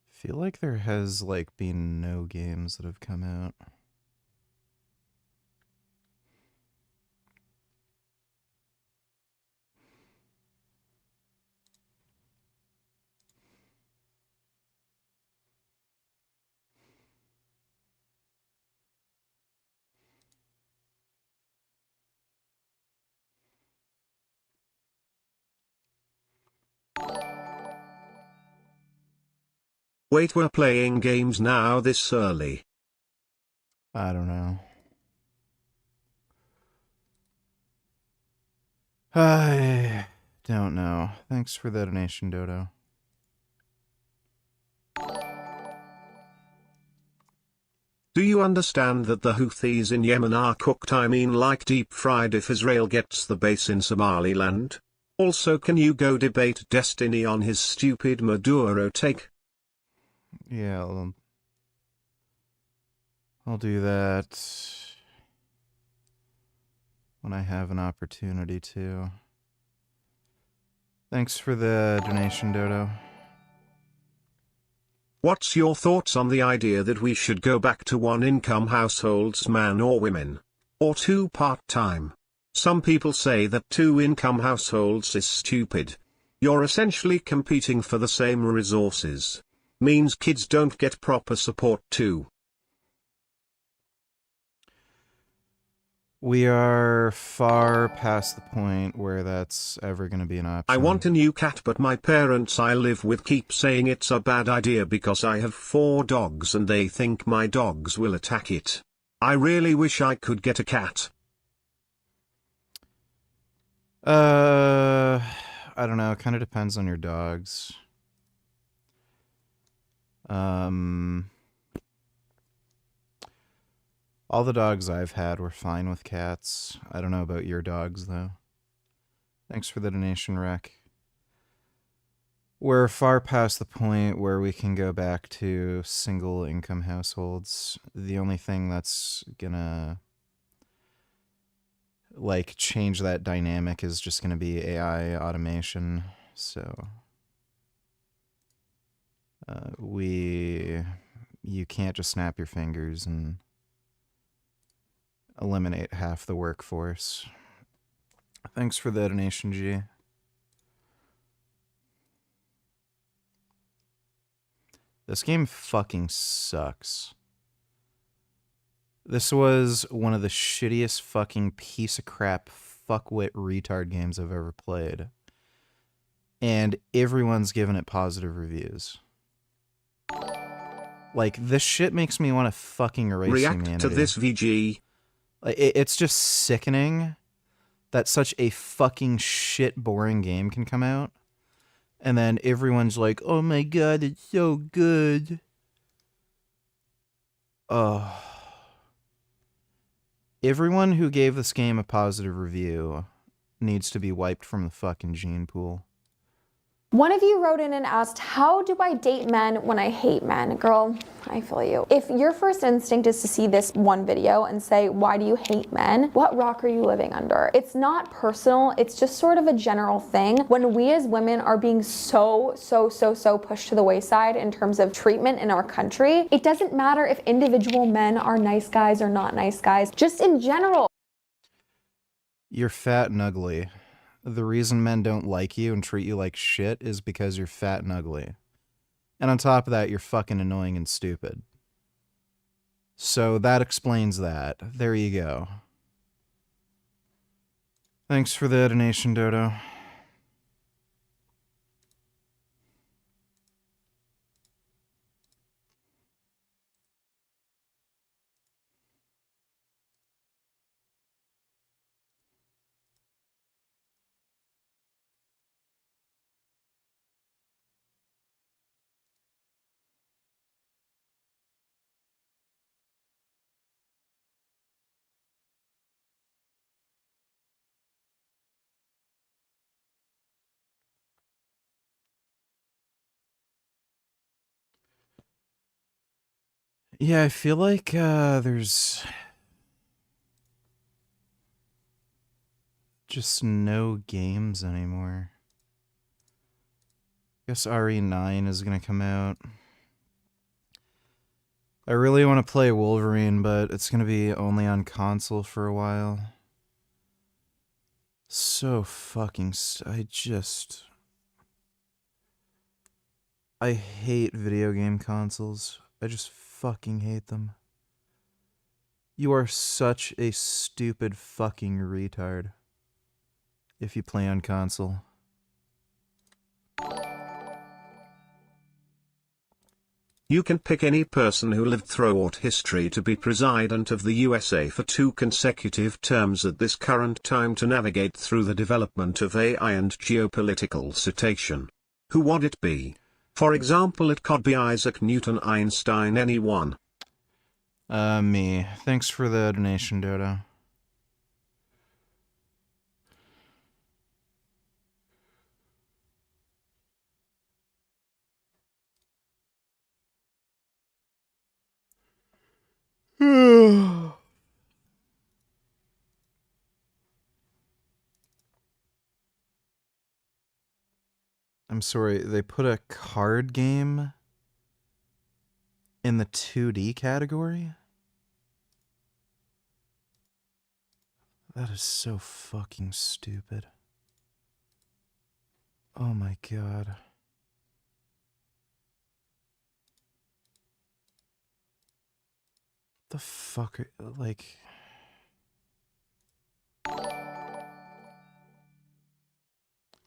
Feel like there has been no games that have come out. Wait, we're playing games now this early? I don't know. I don't know. Thanks for the donation, Dodo. Do you understand that the Houthis in Yemen are cooked? I mean, like deep fried if Israel gets the base in Somaliland? Also, can you go debate Destiny on his stupid Maduro take? Yeah, I'll do that when I have an opportunity to. Thanks for the donation, Dodo. What's your thoughts on the idea that we should go back to one-income households, man or women? Or two part-time? Some people say that two-income households is stupid. You're essentially competing for the same resources. Means kids don't get proper support too. We are far past the point where that's ever going to be an option. I want a new cat, but my parents I live with keep saying it's a bad idea because I have 4 dogs and they think my dogs will attack it. I really wish I could get a cat. I don't know. It kind of depends on your dogs. All the dogs I've had were fine with cats. I don't know about your dogs, though. Thanks for the donation, Rec. We're far past the point where we can go back to single-income households. The only thing that's gonna, like, change that dynamic is just gonna be AI automation. So, you can't just snap your fingers and eliminate half the workforce. Thanks for the donation, G. This game fucking sucks. This was one of the shittiest fucking piece of crap fuckwit retard games I've ever played. And everyone's given it positive reviews. Like, this shit makes me want to fucking erase React humanity. to this, VG. It's just sickening that such a fucking shit boring game can come out. And then everyone's like, oh my god, it's so good. Everyone who gave this game a positive review needs to be wiped from the fucking gene pool. One of you wrote in and asked, how do I date men when I hate men? Girl, I feel you. If your first instinct is to see this one video and say, why do you hate men? What rock are you living under? It's not personal. It's just sort of a general thing. When we as women are being so pushed to the wayside in terms of treatment in our country, it doesn't matter if individual men are nice guys or not nice guys. Just in general. You're fat and ugly. The reason men don't like you and treat you like shit is because you're fat and ugly. And on top of that, you're fucking annoying and stupid. So that explains that. There you go. Thanks for the donation, Dodo. Yeah, I feel like there's just no games anymore. I guess RE9 is going to come out. I really want to play Wolverine, but it's going to be only on console for a while. So fucking... I hate video game consoles. I just fucking hate them. You are such a stupid fucking retard if you play on console. You can pick any person who lived throughout history to be president of the USA for 2 consecutive terms at this current time to navigate through the development of AI and geopolitical situation. Who would it be? For example, it could be Isaac Newton, Einstein, anyone. Me. Thanks for the donation, Dodo. I'm sorry, they put a card game in the 2D category? That is so fucking stupid. Oh my god. The fuck are, like...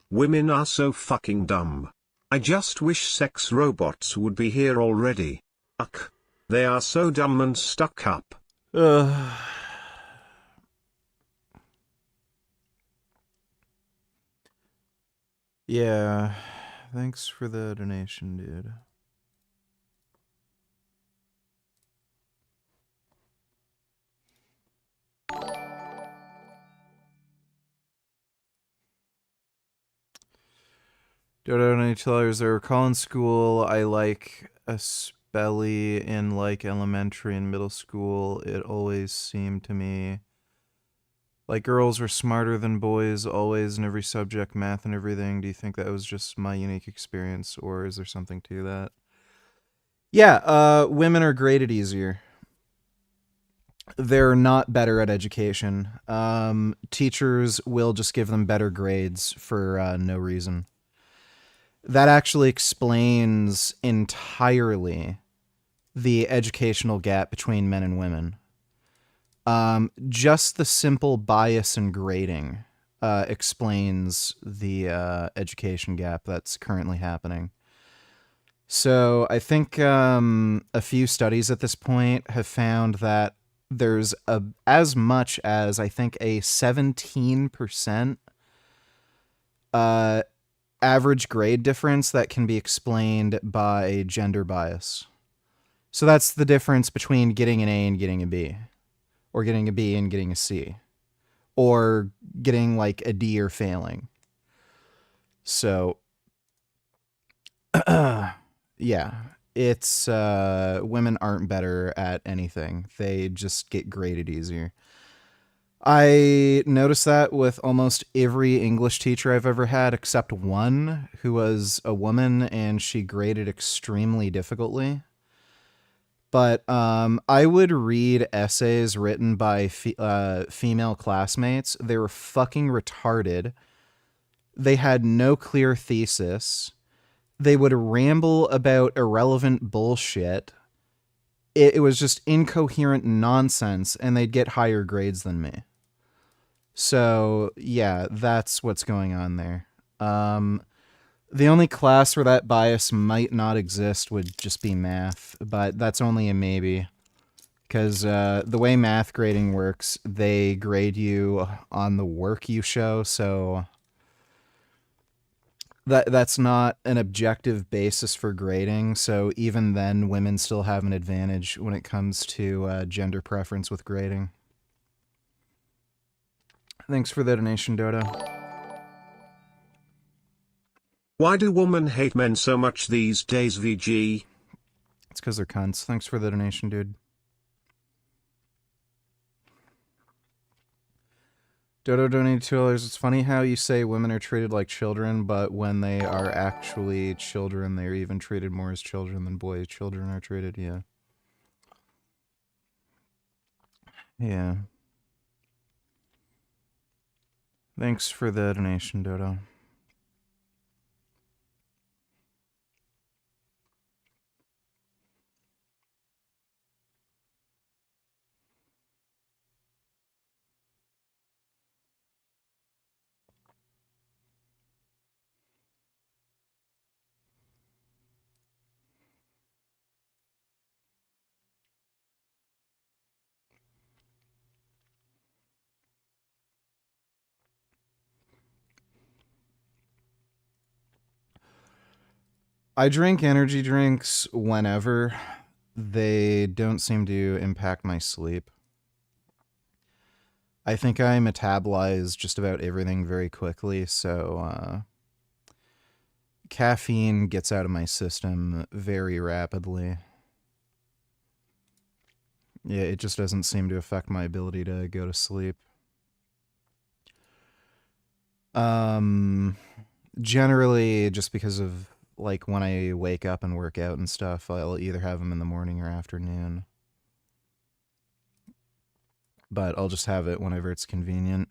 Women are so fucking dumb. I just wish sex robots would be here already. Ugh. They are so dumb and stuck up. Yeah, thanks for the donation, dude. Dodo $90. I recall in school, I like especially in like elementary and middle school, it always seemed to me like girls were smarter than boys always in every subject, math and everything. Do you think that was just my unique experience, or is there something to that? Yeah, women are graded easier. They're not better at education. Teachers will just give them better grades for no reason. That actually explains entirely the educational gap between men and women. Just the simple bias in grading explains the education gap that's currently happening. So I think a few studies at this point have found that there's as much as, I think, a 17% average grade difference that can be explained by gender bias. So that's the difference between getting an A and getting a B, or getting a B and getting a C, or getting like a D or failing. So, yeah, it's women aren't better at anything. They just get graded easier. I noticed that with almost every English teacher I've ever had, except one who was a woman and she graded extremely difficultly. But I would read essays written by female classmates. They were fucking retarded. They had no clear thesis. They would ramble about irrelevant bullshit. It was just incoherent nonsense, and they'd get higher grades than me. So, yeah, that's what's going on there. The only class where that bias might not exist would just be math, but that's only a maybe. Because the way math grading works, they grade you on the work you show, so that's not an objective basis for grading. So even then, women still have an advantage when it comes to gender preference with grading. Thanks for the donation, Dodo. Why do women hate men so much these days, VG? It's because they're cunts. Thanks for the donation, dude. Dodo donated $2. It's funny how you say women are treated like children, but when they are actually children, they're even treated more as children than boys. Children are treated, yeah. Yeah. Thanks for the donation, Dodo. I drink energy drinks whenever. They don't seem to impact my sleep. I think I metabolize just about everything very quickly, so caffeine gets out of my system very rapidly. Yeah, it just doesn't seem to affect my ability to go to sleep. Generally, just because of like when I wake up and work out and stuff, I'll either have them in the morning or afternoon. but I'll just have it whenever it's convenient.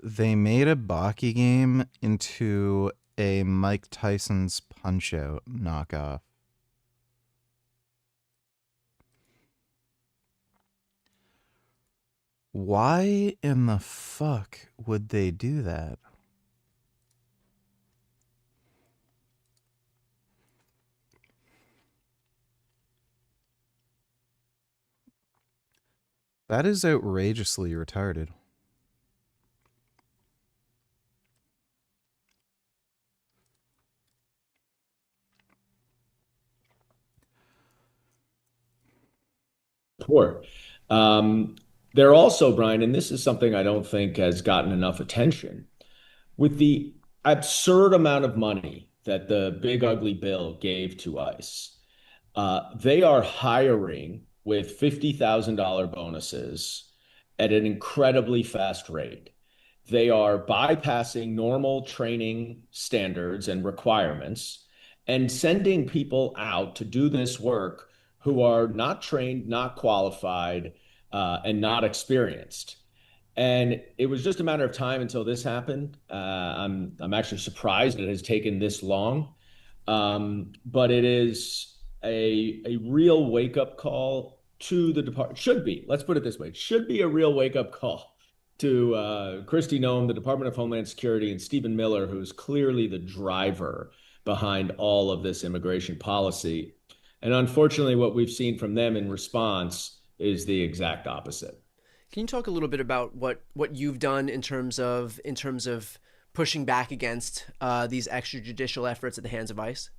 They made a Baki game into a Mike Tyson's Punch-Out knockoff. Why in the fuck would they do that? That is outrageously retarded. Support. They're also, Brian, and this is something I don't think has gotten enough attention, with the absurd amount of money that the big ugly bill gave to ICE. They are hiring with $50,000 bonuses at an incredibly fast rate. They are bypassing normal training standards and requirements and sending people out to do this work who are not trained, not qualified, and not experienced. And it was just a matter of time until this happened. I'm actually surprised it has taken this long, but it is a real wake-up call to the department. Should be. Let's put it this way. It should be a real wake-up call to Kristi Noem, the Department of Homeland Security, and Stephen Miller, who's clearly the driver behind all of this immigration policy. And unfortunately, what we've seen from them in response is the exact opposite. Can you talk a little bit about what you've done in terms of pushing back against these extrajudicial efforts at the hands of ICE?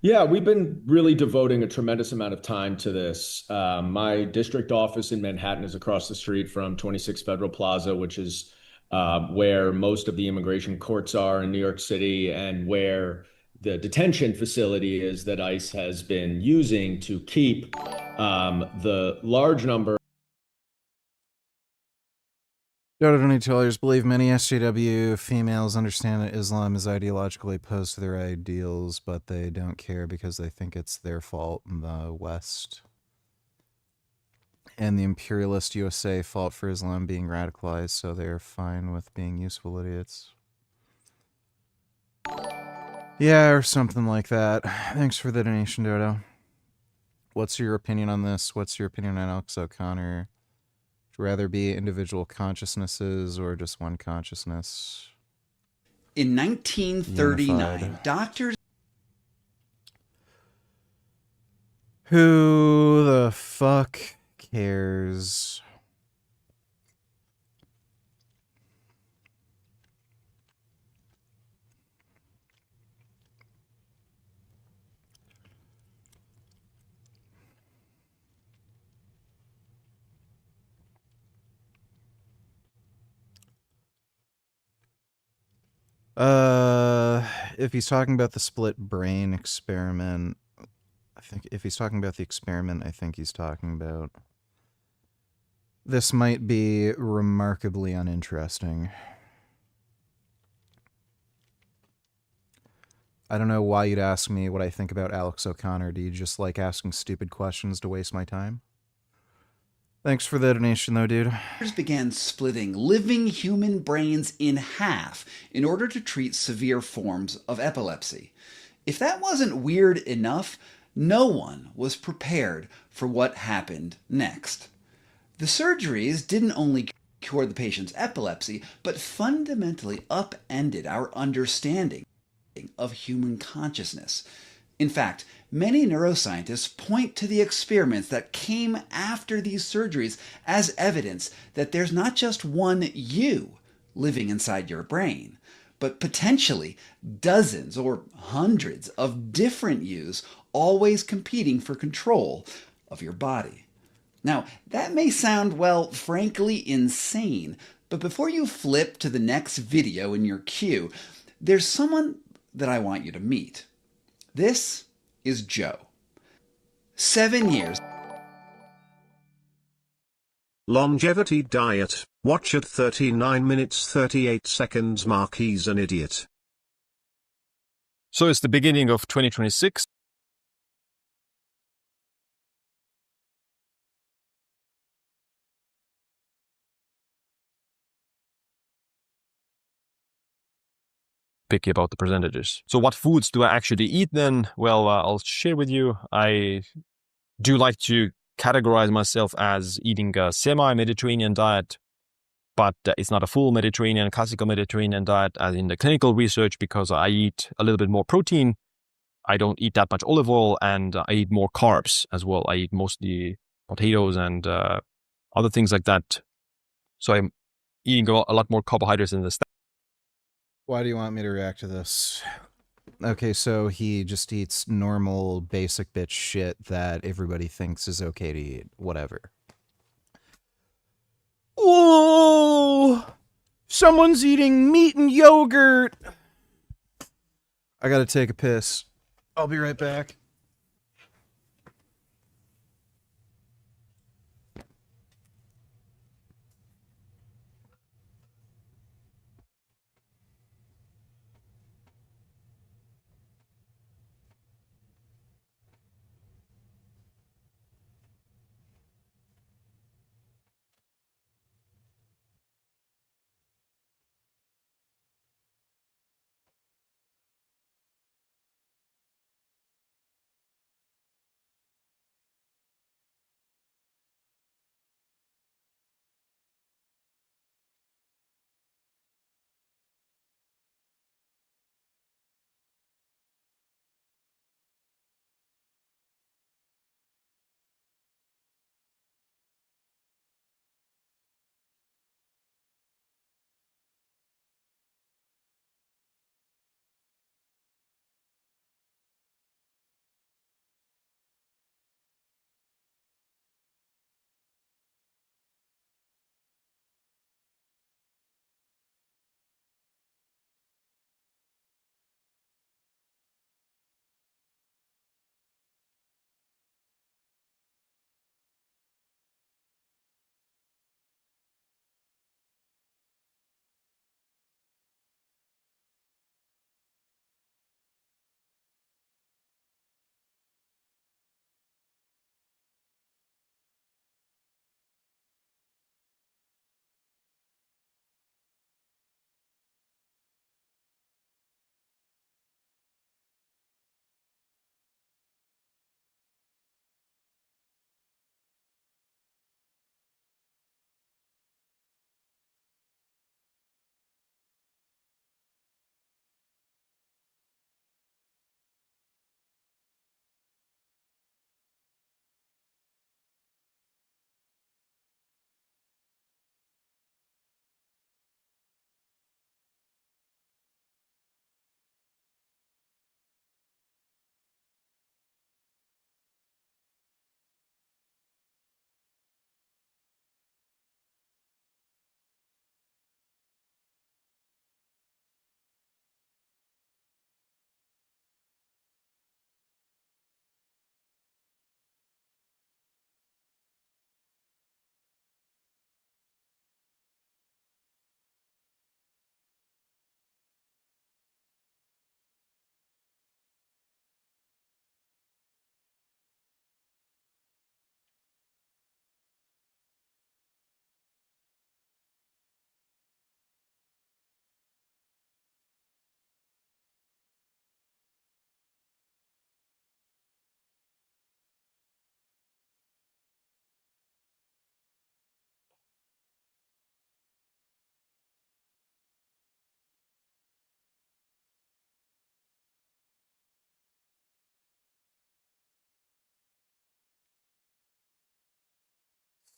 Yeah, we've been really devoting a tremendous amount of time to this. My district office in Manhattan is across the street from 26 Federal Plaza, which is where most of the immigration courts are in New York City, and where the detention facility is that ICE has been using to keep the large number. Donators believe many SJW females understand that Islam is ideologically opposed to their ideals, but they don't care because they think it's their fault in the West. And the imperialist USA fault for Islam being radicalized, so they're fine with being useful idiots. Yeah, or something like that. Thanks for the donation, Dodo. What's your opinion on this? What's your opinion on Alex O'Connor? Would you rather be individual consciousnesses or just one consciousness? In 1939, Unified. doctors... Who the fuck cares? If he's talking about the split brain experiment, I think if he's talking about the experiment, I think he's talking about this might be remarkably uninteresting. I don't know why you'd ask me what I think about Alex O'Connor. Do you just like asking stupid questions to waste my time? Thanks for the donation, though, dude. began splitting living human brains in half in order to treat severe forms of epilepsy. If that wasn't weird enough, no one was prepared for what happened next. The surgeries didn't only cure the patient's epilepsy, but fundamentally upended our understanding of human consciousness. In fact, many neuroscientists point to the experiments that came after these surgeries as evidence that there's not just one you living inside your brain, but potentially dozens or hundreds of different yous always competing for control of your body. Now, that may sound, well, frankly insane, but before you flip to the next video in your queue, there's someone that I want you to meet. This is Joe. 7 years. Longevity diet. Watch at 39 minutes 38 seconds. Mark, he's an idiot. So it's the beginning of 2026. Picky about the percentages. So what foods do I actually eat then? Well, I'll share with you. I do like to categorize myself as eating a semi-Mediterranean diet, but it's not a full Mediterranean, classical Mediterranean diet as in the clinical research, because I eat a little bit more protein. I don't eat that much olive oil, and I eat more carbs as well. I eat mostly potatoes and other things like that. So I'm eating a lot more carbohydrates in the stack. Why do you want me to react to this? Okay, so he just eats normal, basic bitch shit that everybody thinks is okay to eat. Whatever. Oh! Someone's eating meat and yogurt! I gotta take a piss. I'll be right back.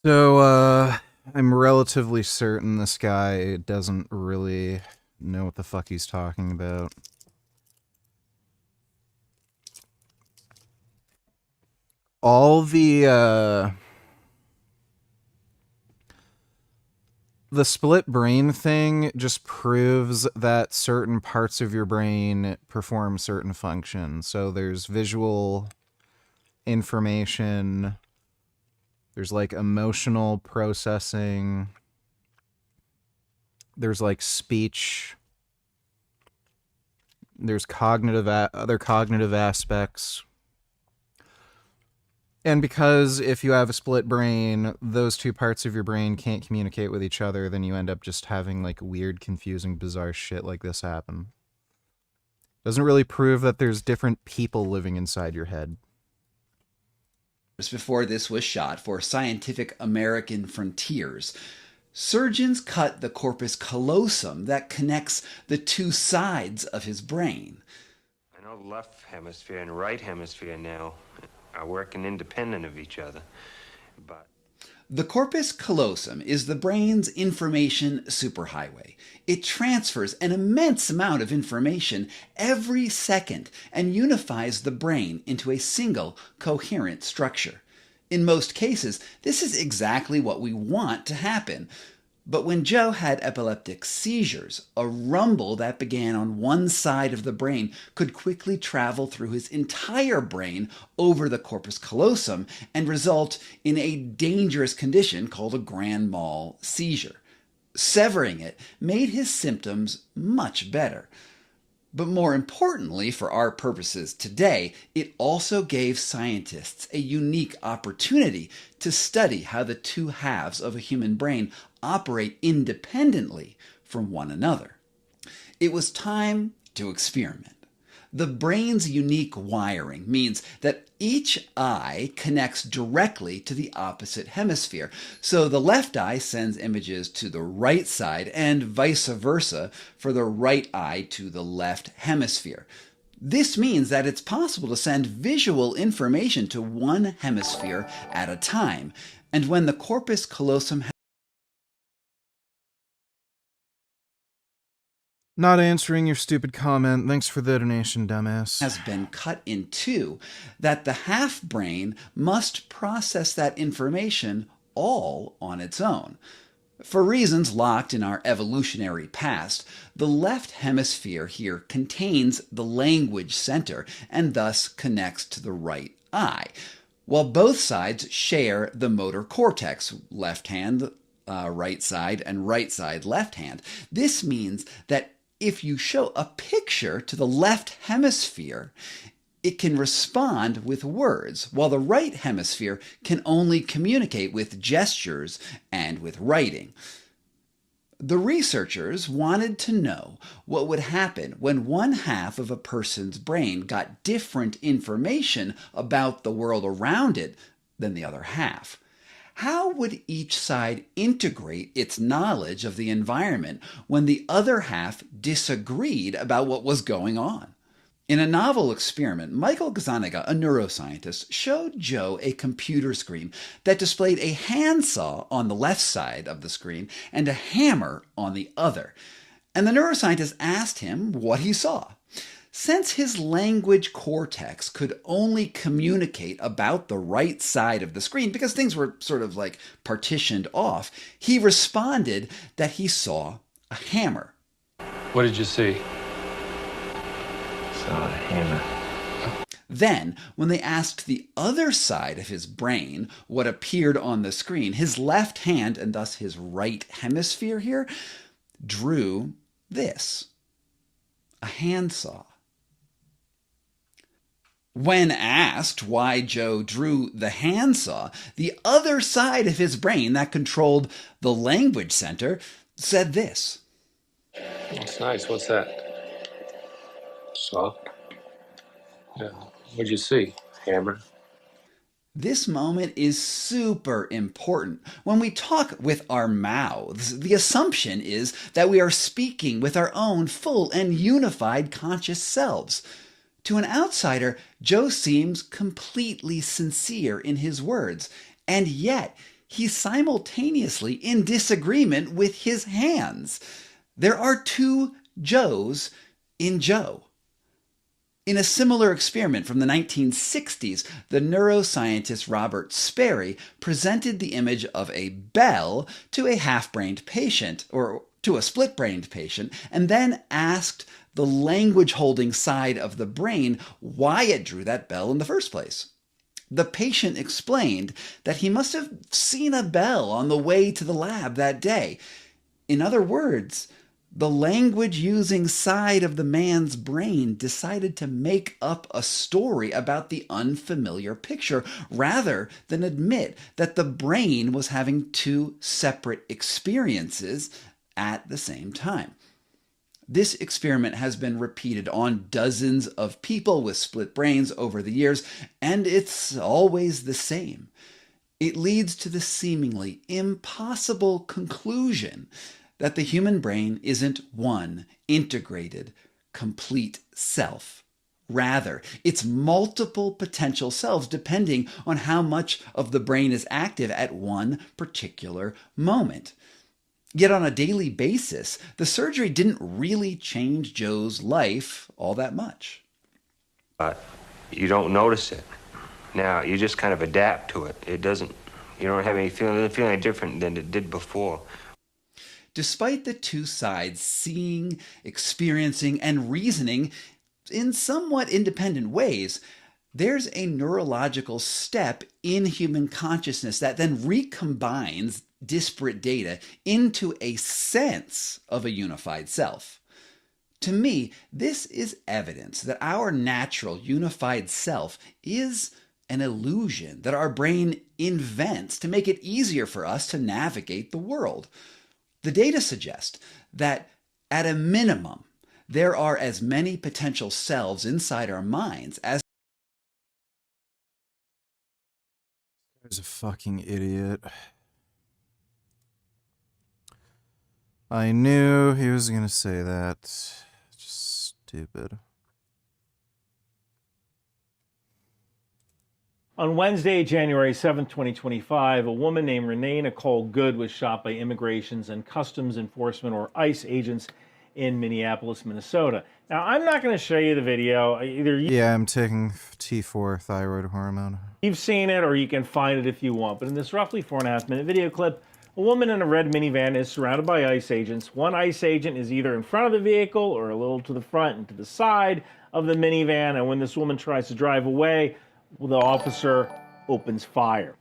So, I'm relatively certain this guy doesn't really know what the fuck he's talking about. All the split brain thing just proves that certain parts of your brain perform certain functions. So there's visual information, there's like emotional processing, there's like speech, there's other cognitive aspects. And because if you have a split brain, those two parts of your brain can't communicate with each other, then you end up just having like weird, confusing, bizarre shit like this happen. Doesn't really prove that there's different people living inside your head. Before this was shot for Scientific American Frontiers, surgeons cut the corpus callosum that connects the two sides of his brain. I know the left hemisphere and right hemisphere now are working independent of each other, but... The corpus callosum is the brain's information superhighway. It transfers an immense amount of information every second and unifies the brain into a single, coherent structure. In most cases, this is exactly what we want to happen. But when Joe had epileptic seizures, a rumble that began on one side of the brain could quickly travel through his entire brain over the corpus callosum and result in a dangerous condition called a grand mal seizure. Severing it made his symptoms much better. But more importantly, for our purposes today, it also gave scientists a unique opportunity to study how the two halves of a human brain operate independently from one another. It was time to experiment. The brain's unique wiring means that each eye connects directly to the opposite hemisphere. So the left eye sends images to the right side and vice versa for the right eye to the left hemisphere. This means that it's possible to send visual information to one hemisphere at a time. And when the corpus callosum Not answering your stupid comment. Thanks for the donation, dumbass. has been cut in two, that the half brain must process that information all on its own. For reasons locked in our evolutionary past, the left hemisphere here contains the language center and thus connects to the right eye, while both sides share the motor cortex, left hand, right side, and right side, left hand. This means that if you show a picture to the left hemisphere, it can respond with words, while the right hemisphere can only communicate with gestures and with writing. The researchers wanted to know what would happen when one half of a person's brain got different information about the world around it than the other half. How would each side integrate its knowledge of the environment when the other half disagreed about what was going on? In a novel experiment, Michael Gazzaniga, a neuroscientist, showed Joe a computer screen that displayed a handsaw on the left side of the screen and a hammer on the other. And the neuroscientist asked him what he saw. Since his language cortex could only communicate about the right side of the screen because things were sort of like partitioned off, he responded that he saw a hammer. What did you see? Saw a hammer. Then, when they asked the other side of his brain what appeared on the screen, his left hand, and thus his right hemisphere here, drew this: a handsaw. When asked why Joe drew the handsaw, the other side of his brain that controlled the language center said this. That's nice. What's that? Saw? Yeah. What'd you see? Hammer? This moment is super important. When we talk with our mouths, the assumption is that we are speaking with our own full and unified conscious selves. To an outsider, Joe seems completely sincere in his words, and yet he's simultaneously in disagreement with his hands. There are two Joes in Joe. In a similar experiment from the 1960s, the neuroscientist Robert Sperry presented the image of a bell to a half-brained patient, or to a split-brained patient, and then asked the language-holding side of the brain why it drew that bell in the first place. The patient explained that he must have seen a bell on the way to the lab that day. In other words, the language-using side of the man's brain decided to make up a story about the unfamiliar picture rather than admit that the brain was having two separate experiences at the same time. This experiment has been repeated on dozens of people with split brains over the years, and it's always the same. It leads to the seemingly impossible conclusion that the human brain isn't one integrated, complete self. Rather, it's multiple potential selves depending on how much of the brain is active at one particular moment. Yet on a daily basis, the surgery didn't really change Joe's life all that much. But you don't notice it. Now, you just kind of adapt to it. You don't have any feeling, it doesn't feel any different than it did before. Despite the two sides seeing, experiencing, and reasoning in somewhat independent ways, there's a neurological step in human consciousness that then recombines disparate data into a sense of a unified self. To me, this is evidence that our natural unified self is an illusion that our brain invents to make it easier for us to navigate the world. The data suggest that, at a minimum, there are as many potential selves inside our minds as... He's a fucking idiot. I knew he was gonna say that. Just stupid. On Wednesday, January 7th, 2025, a woman named Renee Nicole Good was shot by Immigrations and Customs Enforcement, or ICE, agents in Minneapolis, Minnesota. Now, I'm not going to show you the video. Yeah, I'm taking T4 thyroid hormone. You've seen it, or you can find it if you want. But in this roughly 4.5-minute video clip, a woman in a red minivan is surrounded by ICE agents. One ICE agent is either in front of the vehicle or a little to the front and to the side of the minivan. And when this woman tries to drive away, the officer opens fire.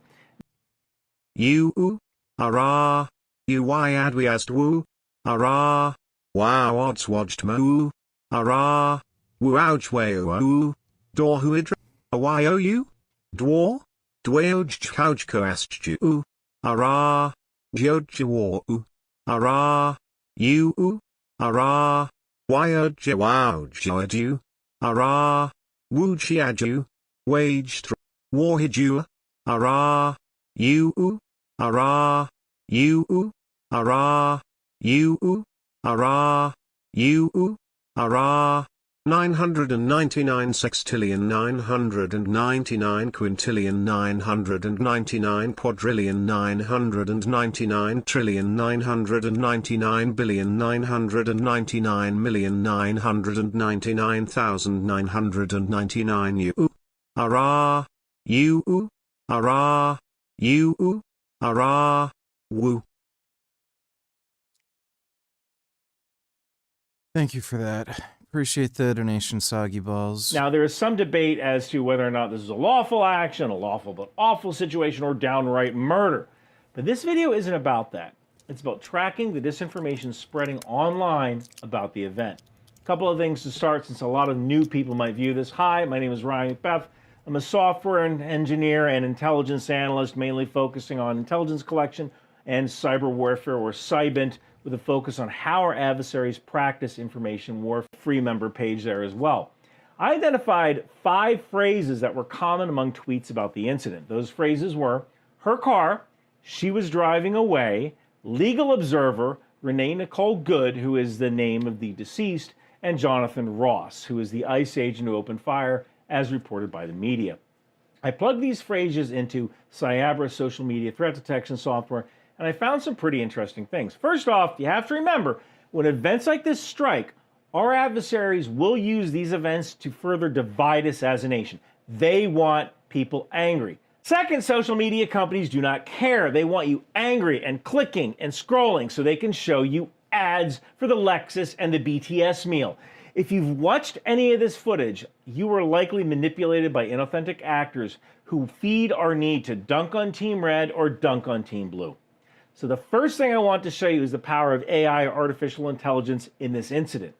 You, ara, you why ad we asked woo, ara, wow odds watched moo, ara, woo ouch way woo, door who idra, why oh you, dwar, dwelj couch coast you, ara, jodj war, ara, you, ara, why urge wow jod you, ara, woo chiad you. Wage war hiju, ara, you, ara, you, ara, you, ara, you, ara, 999 sextillion 999 quintillion 999 quadrillion 999 trillion 999 billion 999 million 999,999 you. Ara, you, ara, you, ara, woo. Thank you for that. Appreciate the donation, Soggy Balls. Now, there is some debate as to whether or not this is a lawful action, a lawful but awful situation, or downright murder. But this video isn't about that. It's about tracking the disinformation spreading online about the event. A couple of things to start, since a lot of new people might view this. Hi, my name is Ryan McBeth. I'm a software engineer and intelligence analyst, mainly focusing on intelligence collection and cyber warfare, or Cybint, with a focus on how our adversaries practice information warfare. Free member page there as well. I identified 5 phrases that were common among tweets about the incident. Those phrases were: her car, she was driving away, legal observer, Renee Nicole Good, who is the name of the deceased, and Jonathan Ross, who is the ICE agent who opened fire, as reported by the media. I plugged these phrases into Cyabra social media threat detection software, and I found some pretty interesting things. First off, you have to remember, when events like this strike, our adversaries will use these events to further divide us as a nation. They want people angry. Second, social media companies do not care. They want you angry and clicking and scrolling so they can show you ads for the Lexus and the BTS meal. If you've watched any of this footage, you were likely manipulated by inauthentic actors who feed our need to dunk on Team Red or dunk on Team Blue. So the first thing I want to show you is the power of AI, or artificial intelligence, in this incident.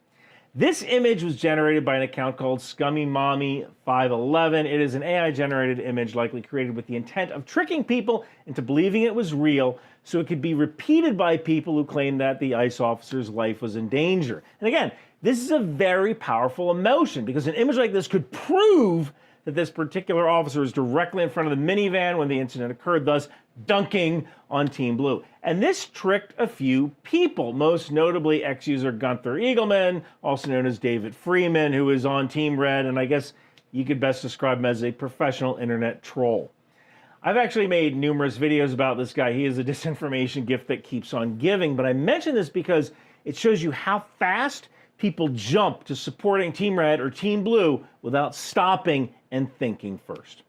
This image was generated by an account called Scummy Mommy 511. It is an AI-generated image likely created with the intent of tricking people into believing it was real so it could be repeated by people who claim that the ICE officer's life was in danger. And again, this is a very powerful emotion because an image like this could prove that this particular officer was directly in front of the minivan when the incident occurred, thus dunking on Team Blue. And this tricked a few people, most notably ex-user Gunther Eagleman, also known as David Freeman, who is on Team Red, and I guess you could best describe him as a professional internet troll. I've actually made numerous videos about this guy. He is a disinformation gift that keeps on giving, but I mention this because it shows you how fast people jump to supporting Team Red or Team Blue without stopping and thinking first.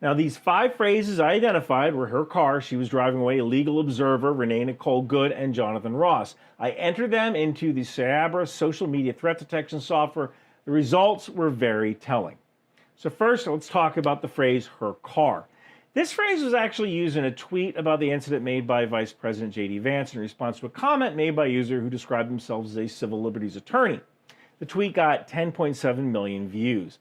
Now, these 5 phrases I identified were her car, she was driving away, legal observer, Renee Nicole Good, and Jonathan Ross. I entered them into the Cyabra social media threat detection software. The results were very telling. So first, let's talk about the phrase, her car. This phrase was actually used in a tweet about the incident made by Vice President J.D. Vance in response to a comment made by a user who described themselves as a civil liberties attorney. The tweet got 10.7 million views.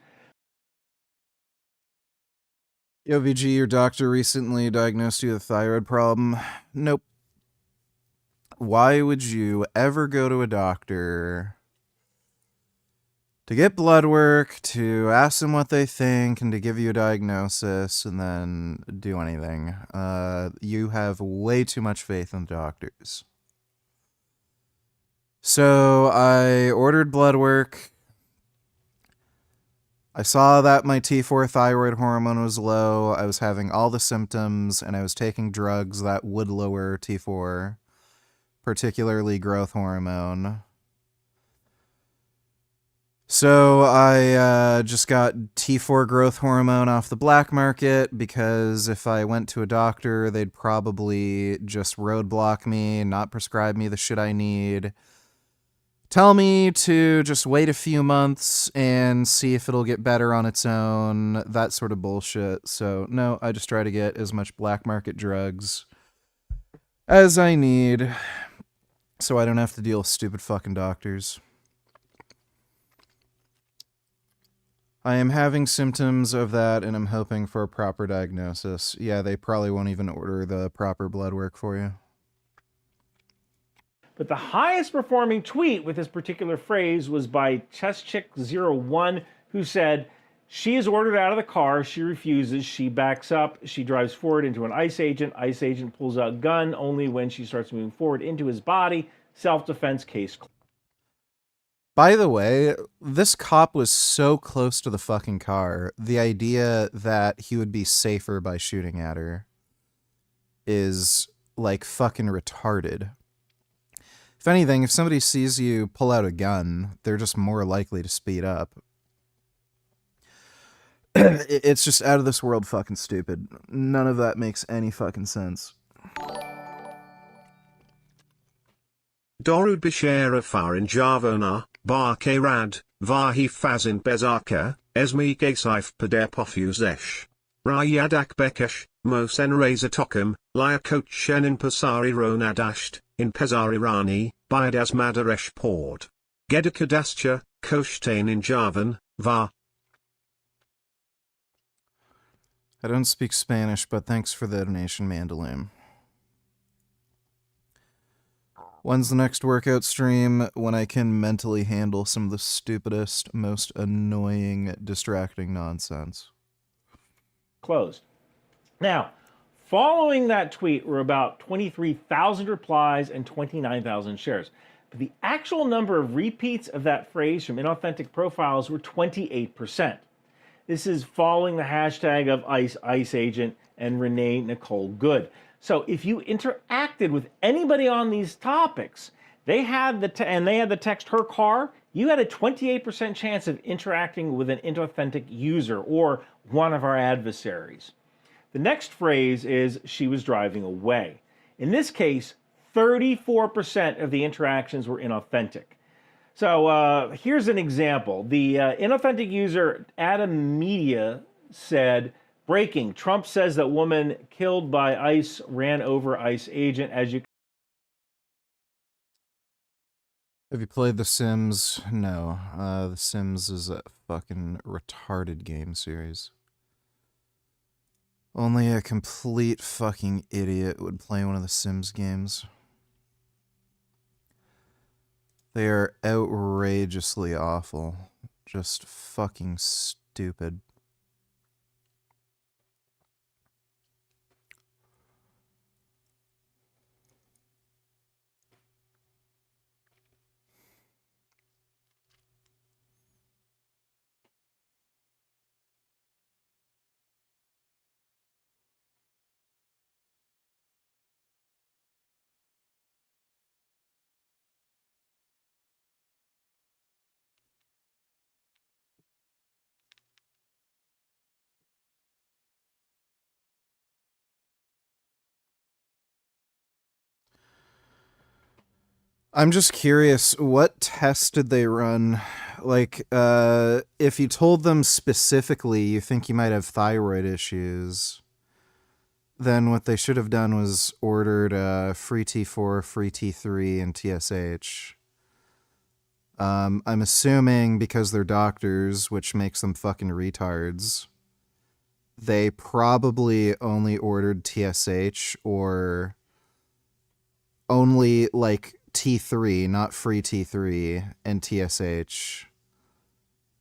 Yo, VG, your doctor recently diagnosed you with a thyroid problem. Nope. Why would you ever go to a doctor to get blood work, to ask them what they think, and to give you a diagnosis, and then do anything? You have way too much faith in doctors. So I ordered blood work. I saw that my T4 thyroid hormone was low. I was having all the symptoms, and I was taking drugs that would lower T4, particularly growth hormone. So I just got T4 growth hormone off the black market because if I went to a doctor, they'd probably just roadblock me, not prescribe me the shit I need, tell me to just wait a few months and see if it'll get better on its own, that sort of bullshit. So no, I just try to get as much black market drugs as I need so I don't have to deal with stupid fucking doctors. I am having symptoms of that, and I'm hoping for a proper diagnosis. Yeah, they probably won't even order the proper blood work for you. But the highest performing tweet with this particular phrase was by ChessChick01, who said, she is ordered out of the car, she refuses, she backs up, she drives forward into an ICE agent pulls out gun only when she starts moving forward into his body, self-defense case closed. By the way, this cop was so close to the fucking car. The idea that he would be safer by shooting at her is, like, fucking retarded. If anything, if somebody sees you pull out a gun, they're just more likely to speed up. It's just out of this world fucking stupid. None of that makes any fucking sense. Dorud Bishara Farin Javana, Barke Rad, Vahi Fazin Bezarka, Esmi Gesaif Padepofuzesh. Rayadak Bekesh, Mosen Reza Tokum, Laya Kochen in Pasari Ronadasht, in Pesari Rani, Bidas Madaresh Port. Gedakadascha, Koshtain in Javan, Va. I don't speak Spanish, but thanks for the donation, Mandaloon. When's the next workout stream? When I can mentally handle some of the stupidest, most annoying, distracting nonsense. Closed. Now, following that tweet were about 23,000 replies and 29,000 shares. But the actual number of repeats of that phrase from inauthentic profiles were 28%. This is following the hashtag of ICE agent and Renee Nicole Good. So if you interacted with anybody on these topics, they had the text her car, you had a 28% chance of interacting with an inauthentic user or one of our adversaries. The next phrase is she was driving away. In this case, 34% of the interactions were inauthentic. So here's an example. The inauthentic user Adam Media said, breaking, Trump says that woman killed by ICE ran over ICE agent. As you Have you played The Sims? No. The Sims is a fucking retarded game series. Only a complete fucking idiot would play one of the Sims games. They are outrageously awful. Just fucking stupid. I'm just curious, what tests did they run? Like, if you told them specifically you think you might have thyroid issues, then what they should have done was ordered free T4, free T3, and TSH. I'm assuming because they're doctors, which makes them fucking retards, they probably only ordered TSH or only, like, T3, not free T3, and TSH.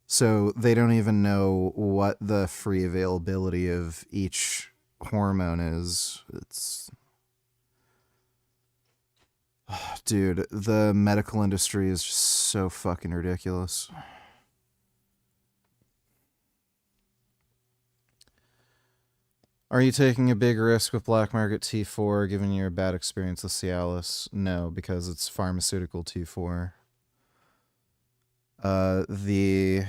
So they don't even know what the free availability of each hormone is. It's... Dude, the medical industry is just so fucking ridiculous. Are you taking a big risk with black market T4 given your bad experience with Cialis? No, because it's pharmaceutical T4. The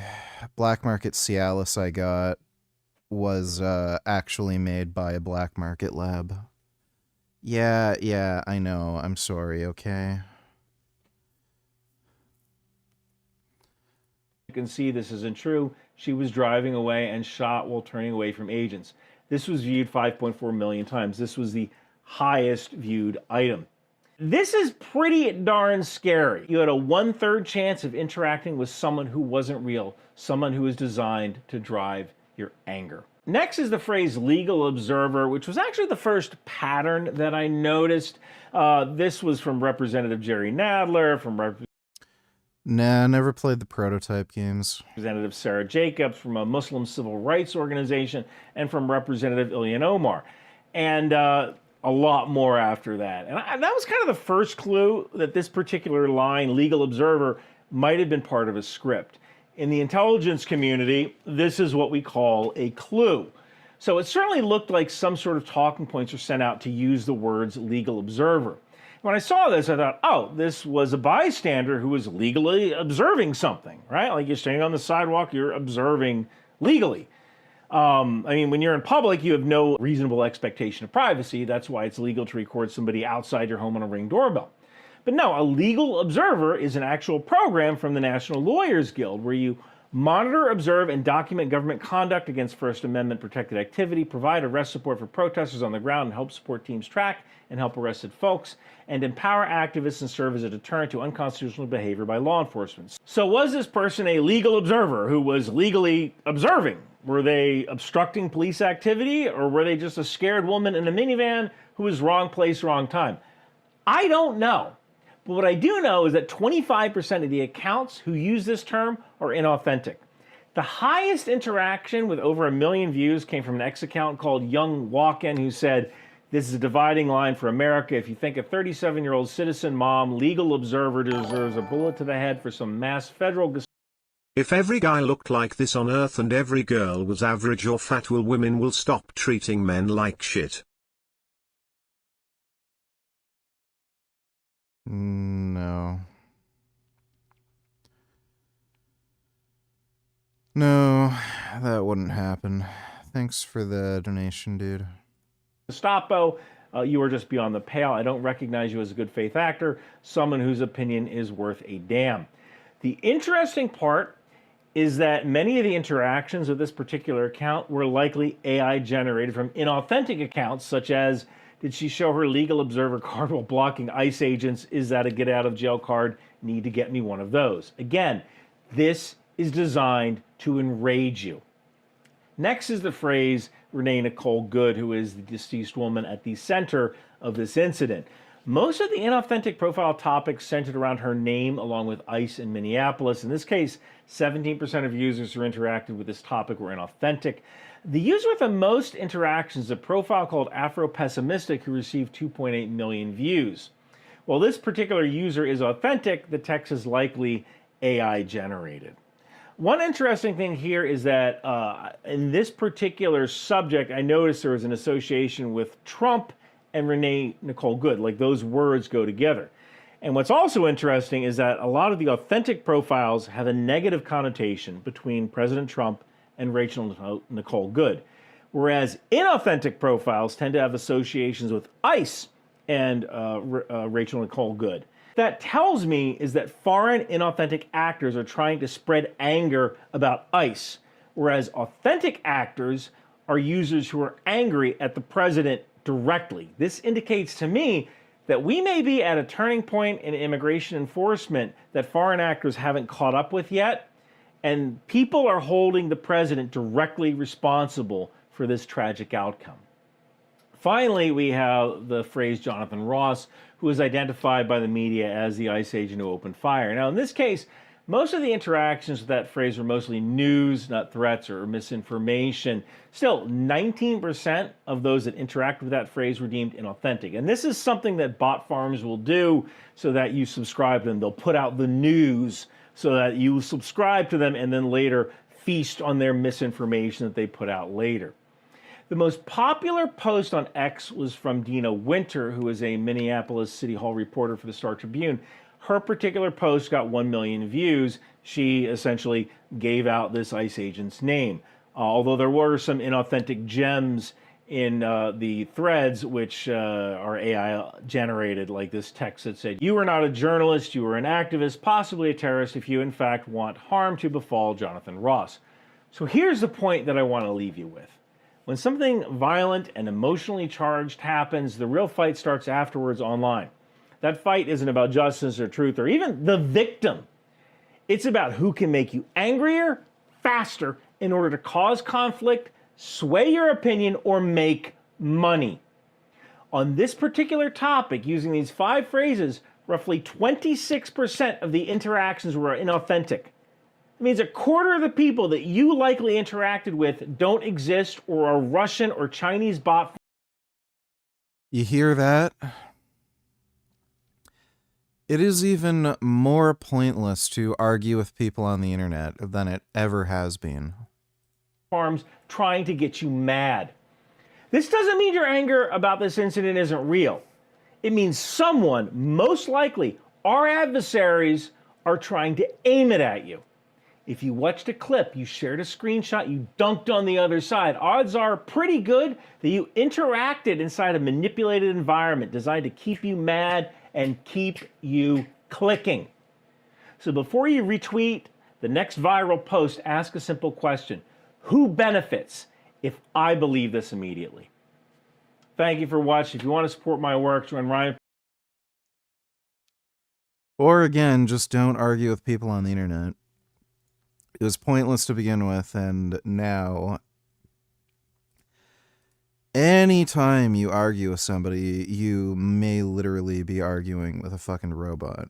black market Cialis I got was actually made by a black market lab. Yeah, I know. I'm sorry, okay? You can see this isn't true. She was driving away and shot while turning away from agents. This was viewed 5.4 million times. This was the highest viewed item. This is pretty darn scary. You had a 1/3 chance of interacting with someone who wasn't real, someone who was designed to drive your anger. Next is the phrase legal observer, which was actually the first pattern that I noticed. This was from Representative Jerry Nadler, from Nah, never played the prototype games. Representative Sarah Jacobs, from a Muslim civil rights organization, and from Representative Ilhan Omar. And a lot more after that. And that was kind of the first clue that this particular line, legal observer, might have been part of a script. In the intelligence community, this is what we call a clue. So it certainly looked like some sort of talking points were sent out to use the words legal observer. When I saw this, I thought, oh, this was a bystander who was legally observing something, right? Like you're standing on the sidewalk, you're observing legally. I mean, when you're in public, you have no reasonable expectation of privacy. That's why it's legal to record somebody outside your home on a Ring doorbell. But no, a legal observer is an actual program from the National Lawyers Guild where you monitor, observe, and document government conduct against First Amendment protected activity, provide arrest support for protesters on the ground, and help support teams track and help arrested folks, and empower activists and serve as a deterrent to unconstitutional behavior by law enforcement. So was this person a legal observer who was legally observing? Were they obstructing police activity, or were they just a scared woman in a minivan who was wrong place, wrong time? I don't know. But what I do know is that 25% of the accounts who use this term are inauthentic. The highest interaction with over 1 million views came from an X account called Young Walk-In, who said, "This is a dividing line for America. If you think a 37-year-old citizen mom, legal observer, deserves a bullet to the head for some mass federal..." If every guy looked like this on Earth and every girl was average or fat, women will stop treating men like shit. No. No, that wouldn't happen. Thanks for the donation, dude. Gestapo, you are just beyond the pale. I don't recognize you as a good faith actor, someone whose opinion is worth a damn. The interesting part is that many of the interactions with this particular account were likely AI generated from inauthentic accounts, such as, did she show her legal observer card while blocking ICE agents? Is that a get out of jail card? Need to get me one of those. Again, this is designed to enrage you. Next is the phrase Renee Nicole Good, who is the deceased woman at the center of this incident. Most of the inauthentic profile topics centered around her name, along with ICE in Minneapolis. In this case, 17% of users who interacted with this topic were inauthentic. The user with the most interactions is a profile called Afro-Pessimistic, who received 2.8 million views. While this particular user is authentic, the text is likely AI generated. One interesting thing here is that in this particular subject, I noticed there was an association with Trump and Renee Nicole Good, like those words go together. And what's also interesting is that a lot of the authentic profiles have a negative connotation between President Trump and Rachel Nicole Good, whereas inauthentic profiles tend to have associations with ICE and Rachel Nicole Good. That tells me is that foreign inauthentic actors are trying to spread anger about ICE, whereas authentic actors are users who are angry at the president directly. This indicates to me that we may be at a turning point in immigration enforcement that foreign actors haven't caught up with yet, and people are holding the president directly responsible for this tragic outcome. Finally, we have the phrase Jonathan Ross, who is identified by the media as the ICE agent who opened fire. Now, in this case, most of the interactions with that phrase were mostly news, not threats or misinformation. Still, 19% of those that interact with that phrase were deemed inauthentic. And this is something that bot farms will do so that you subscribe to them. They'll put out the news so that you subscribe to them and then later feast on their misinformation that they put out later. The most popular post on X was from Dina Winter, who is a Minneapolis City Hall reporter for the Star Tribune. Her particular post got 1 million views. She essentially gave out this ICE agent's name. Although there were some inauthentic gems in the threads, which are AI generated, like this text that said, "You are not a journalist, you are an activist, possibly a terrorist, if you in fact want harm to befall Jonathan Ross." So here's the point that I want to leave you with. When something violent and emotionally charged happens, the real fight starts afterwards online. That fight isn't about justice or truth or even the victim. It's about who can make you angrier, faster, in order to cause conflict, sway your opinion, or make money. On this particular topic, using these 5 phrases, roughly 26% of the interactions were inauthentic. It means a quarter of the people that you likely interacted with don't exist or are Russian or Chinese bot. You hear that? It is even more pointless to argue with people on the internet than it ever has been. Farms trying to get you mad. This doesn't mean your anger about this incident isn't real. It means someone, most likely our adversaries, are trying to aim it at you. If you watched a clip, you shared a screenshot, you dunked on the other side, odds are pretty good that you interacted inside a manipulated environment designed to keep you mad and keep you clicking. So before you retweet the next viral post, ask a simple question. Who benefits if I believe this immediately? Thank you for watching. If you want to support my work, join Ryan. Or again, just don't argue with people on the internet. It was pointless to begin with, and now anytime you argue with somebody, you may literally be arguing with a fucking robot.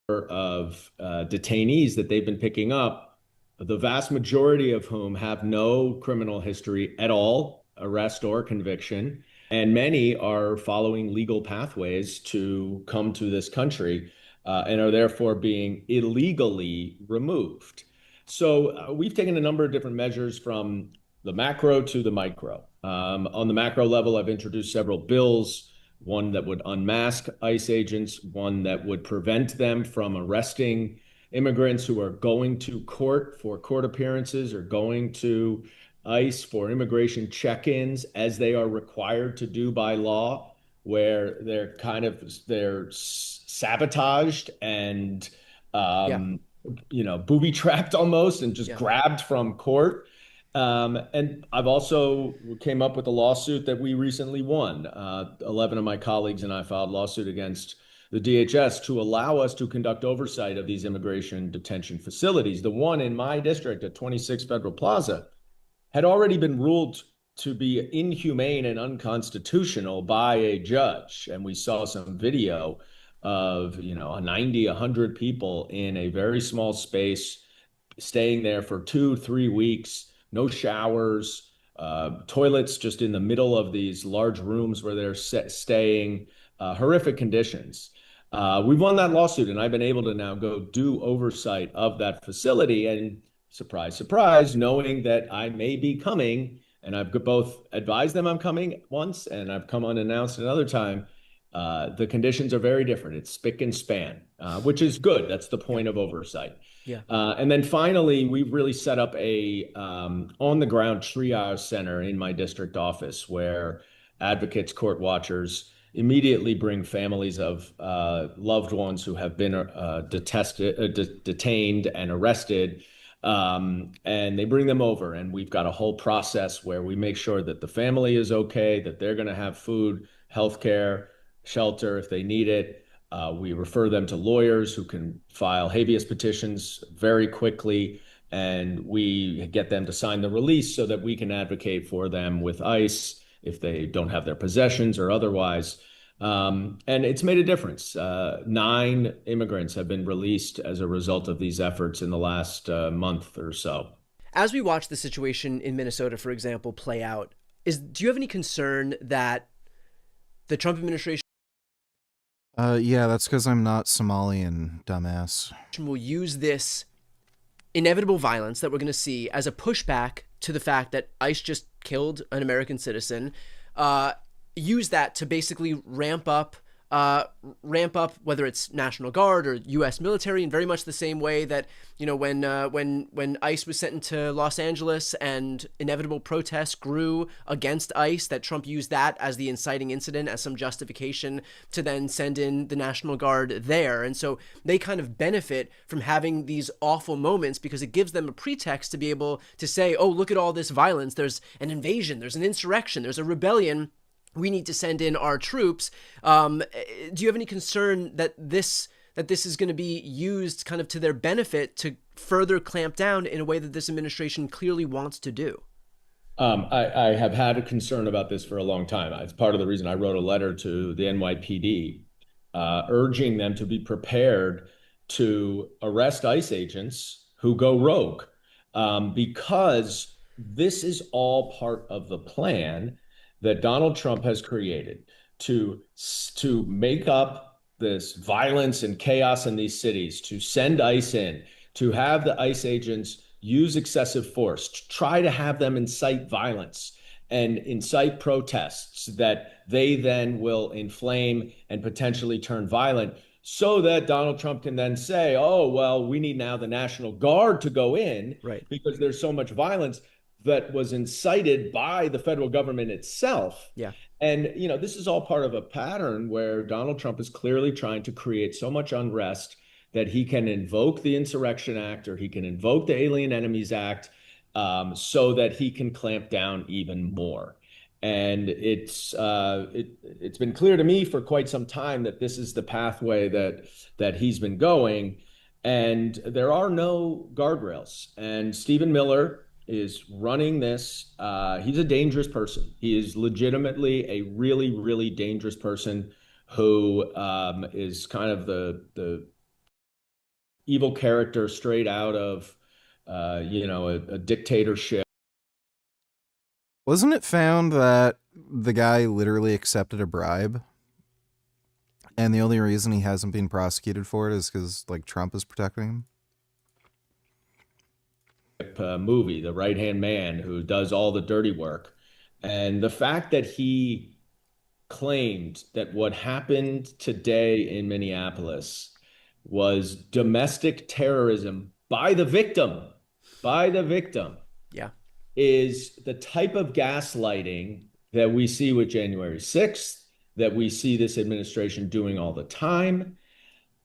of detainees that they've been picking up, the vast majority of whom have no criminal history at all, arrest or conviction. And many are following legal pathways to come to this country and are therefore being illegally removed. So we've taken a number of different measures from the macro to the micro. On the macro level, I've introduced several bills, one that would unmask ICE agents, one that would prevent them from arresting immigrants who are going to court for court appearances or going to ICE for immigration check-ins as they are required to do by law, where they're sabotaged and booby trapped almost and just grabbed from court. And I've also came up with a lawsuit that we recently won. 11 of my colleagues and I filed a lawsuit against the DHS to allow us to conduct oversight of these immigration detention facilities. The one in my district at 26 Federal Plaza had already been ruled to be inhumane and unconstitutional by a judge. And we saw some video of, 90, 100 people in a very small space, staying there for 2-3 weeks, no showers, toilets just in the middle of these large rooms where they're staying, horrific conditions. We've won that lawsuit, and I've been able to now go do oversight of that facility. And surprise, surprise, knowing that I may be coming, and I've both advised them I'm coming once, and I've come unannounced another time. The conditions are very different. It's spick and span, which is good. That's the point of oversight. Yeah. And then finally, we've really set up a on-the-ground triage center in my district office where advocates, court watchers immediately bring families of loved ones who have been detained and arrested, and they bring them over. And we've got a whole process where we make sure that the family is okay, that they're going to have food, healthcare, shelter if they need it. We refer them to lawyers who can file habeas petitions very quickly, and we get them to sign the release so that we can advocate for them with ICE if they don't have their possessions or otherwise. And it's made a difference. 9 immigrants have been released as a result of these efforts in the last month or so. As we watch the situation in Minnesota, for example, play out, do you have any concern that the Trump administration yeah, that's because I'm not Somalian, dumbass. will use this inevitable violence that we're going to see as a pushback to the fact that ICE just killed an American citizen, use that to basically ramp up whether it's National Guard or U.S. military in very much the same way that, when ICE was sent into Los Angeles and inevitable protests grew against ICE, that Trump used that as the inciting incident, as some justification to then send in the National Guard there. And so they kind of benefit from having these awful moments because it gives them a pretext to be able to say, oh, look at all this violence. There's an invasion, there's an insurrection, there's a rebellion. We need to send in our troops. Do you have any concern that this is going to be used kind of to their benefit to further clamp down in a way that this administration clearly wants to do? I have had a concern about this for a long time. It's part of the reason I wrote a letter to the NYPD urging them to be prepared to arrest ICE agents who go rogue, because this is all part of the plan that Donald Trump has created to make up this violence and chaos in these cities, to send ICE in, to have the ICE agents use excessive force, to try to have them incite violence and incite protests that they then will inflame and potentially turn violent, so that Donald Trump can then say, oh, well, we need now the National Guard to go in, right, because there's so much violence that was incited by the federal government itself. Yeah. And, this is all part of a pattern where Donald Trump is clearly trying to create so much unrest that he can invoke the Insurrection Act or he can invoke the Alien Enemies Act, so that he can clamp down even more. And it's been clear to me for quite some time that this is the pathway that he's been going. And there are no guardrails. And Stephen Miller is running this. He's a dangerous person. He is legitimately a really, really dangerous person who is kind of the evil character straight out of, a dictatorship. Wasn't it found that the guy literally accepted a bribe? And the only reason he hasn't been prosecuted for it is because, like, Trump is protecting him? Movie, The Right-Hand Man, who does all the dirty work. And the fact that he claimed that what happened today in Minneapolis was domestic terrorism by the victim, Yeah. is the type of gaslighting that we see with January 6th, that we see this administration doing all the time.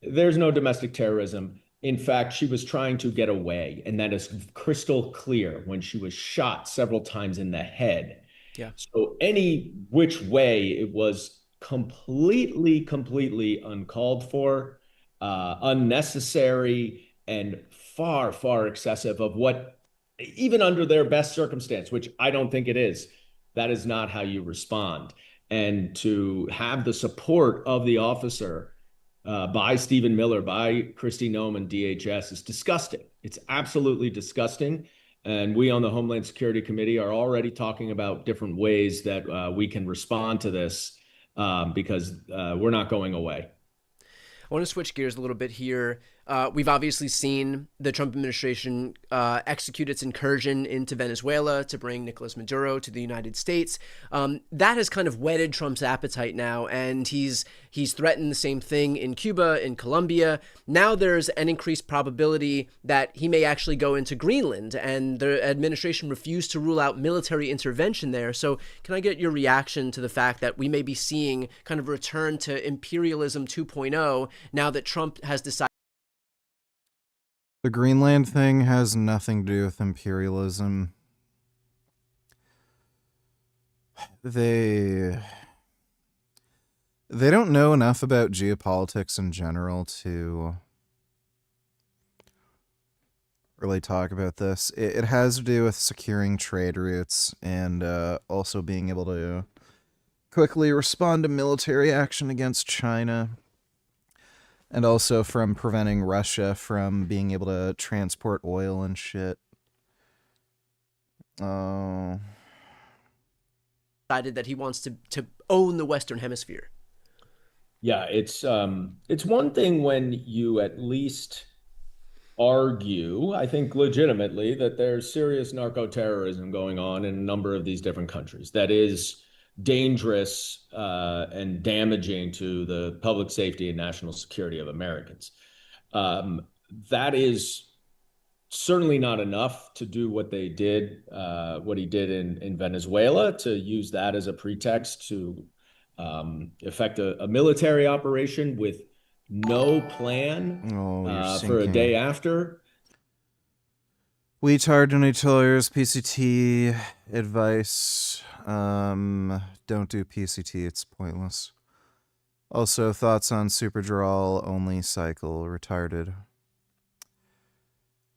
There's no domestic terrorism. In fact, she was trying to get away, and that is crystal clear when she was shot several times in the head. Yeah. So any which way, it was completely uncalled for, unnecessary, and far, far excessive of what, even under their best circumstance, which I don't think it is, that is not how you respond. And to have the support of the officer by Stephen Miller, by Kristi Noem and DHS is disgusting. It's absolutely disgusting. And we on the Homeland Security Committee are already talking about different ways that we can respond to this because we're not going away. I want to switch gears a little bit here. We've obviously seen the Trump administration execute its incursion into Venezuela to bring Nicolas Maduro to the United States. That has kind of whetted Trump's appetite now, and he's threatened the same thing in Cuba, in Colombia. Now there's an increased probability that he may actually go into Greenland, and the administration refused to rule out military intervention there. So can I get your reaction to the fact that we may be seeing kind of a return to imperialism 2.0 now that Trump has decided? The Greenland thing has nothing to do with imperialism. They don't know enough about geopolitics in general to really talk about this. It has to do with securing trade routes and also being able to quickly respond to military action against China. And also from preventing Russia from being able to transport oil and shit. Decided that he wants to own the Western Hemisphere. Yeah, it's one thing when you at least argue, I think legitimately, that there's serious narco-terrorism going on in a number of these different countries. That is dangerous and damaging to the public safety and national security of Americans. That is certainly not enough to do what they did, what he did in Venezuela, to use that as a pretext to effect a military operation with no plan for a day after. We charge any tellers PCT advice. Don't do PCT, it's pointless. Also, thoughts on Superdrawal only cycle retarded.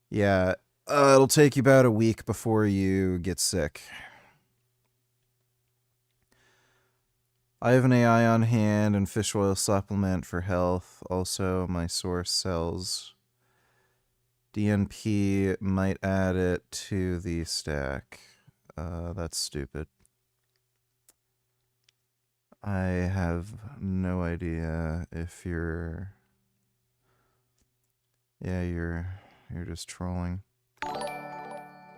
Yeah, it'll take you about a week before you get sick. I have an AI on hand and fish oil supplement for health. Also, my source sells DNP, might add it to the stack. That's stupid. I have no idea if you're... Yeah, you're just trolling.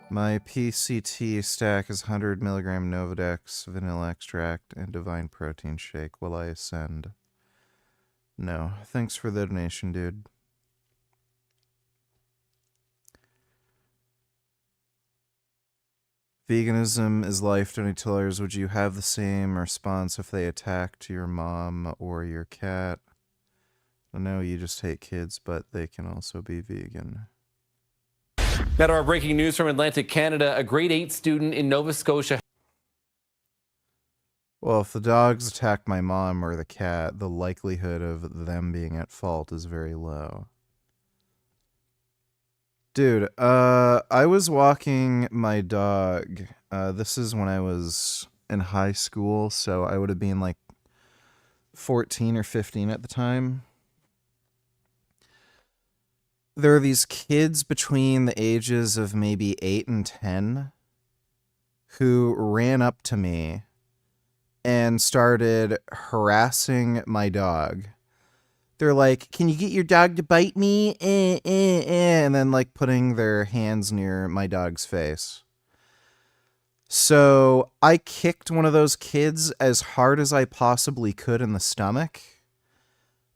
My PCT stack is 100 milligram Novadex, vanilla extract, and divine protein shake. Will I ascend? No. Thanks for the donation, dude. Veganism is life, Tony Tillers. Would you have the same response if they attacked your mom or your cat? I know you just hate kids, but they can also be vegan. Now to our breaking news from Atlantic Canada. A grade 8 student in Nova Scotia. Well, if the dogs attack my mom or the cat, the likelihood of them being at fault is very low. Dude, I was walking my dog. This is when I was in high school, so I would have been like 14 or 15 at the time. there are these kids between the ages of maybe 8 and 10 who ran up to me and started harassing my dog. They're like, "Can you get your dog to bite me?" And then like putting their hands near my dog's face. So I kicked one of those kids as hard as I possibly could in the stomach.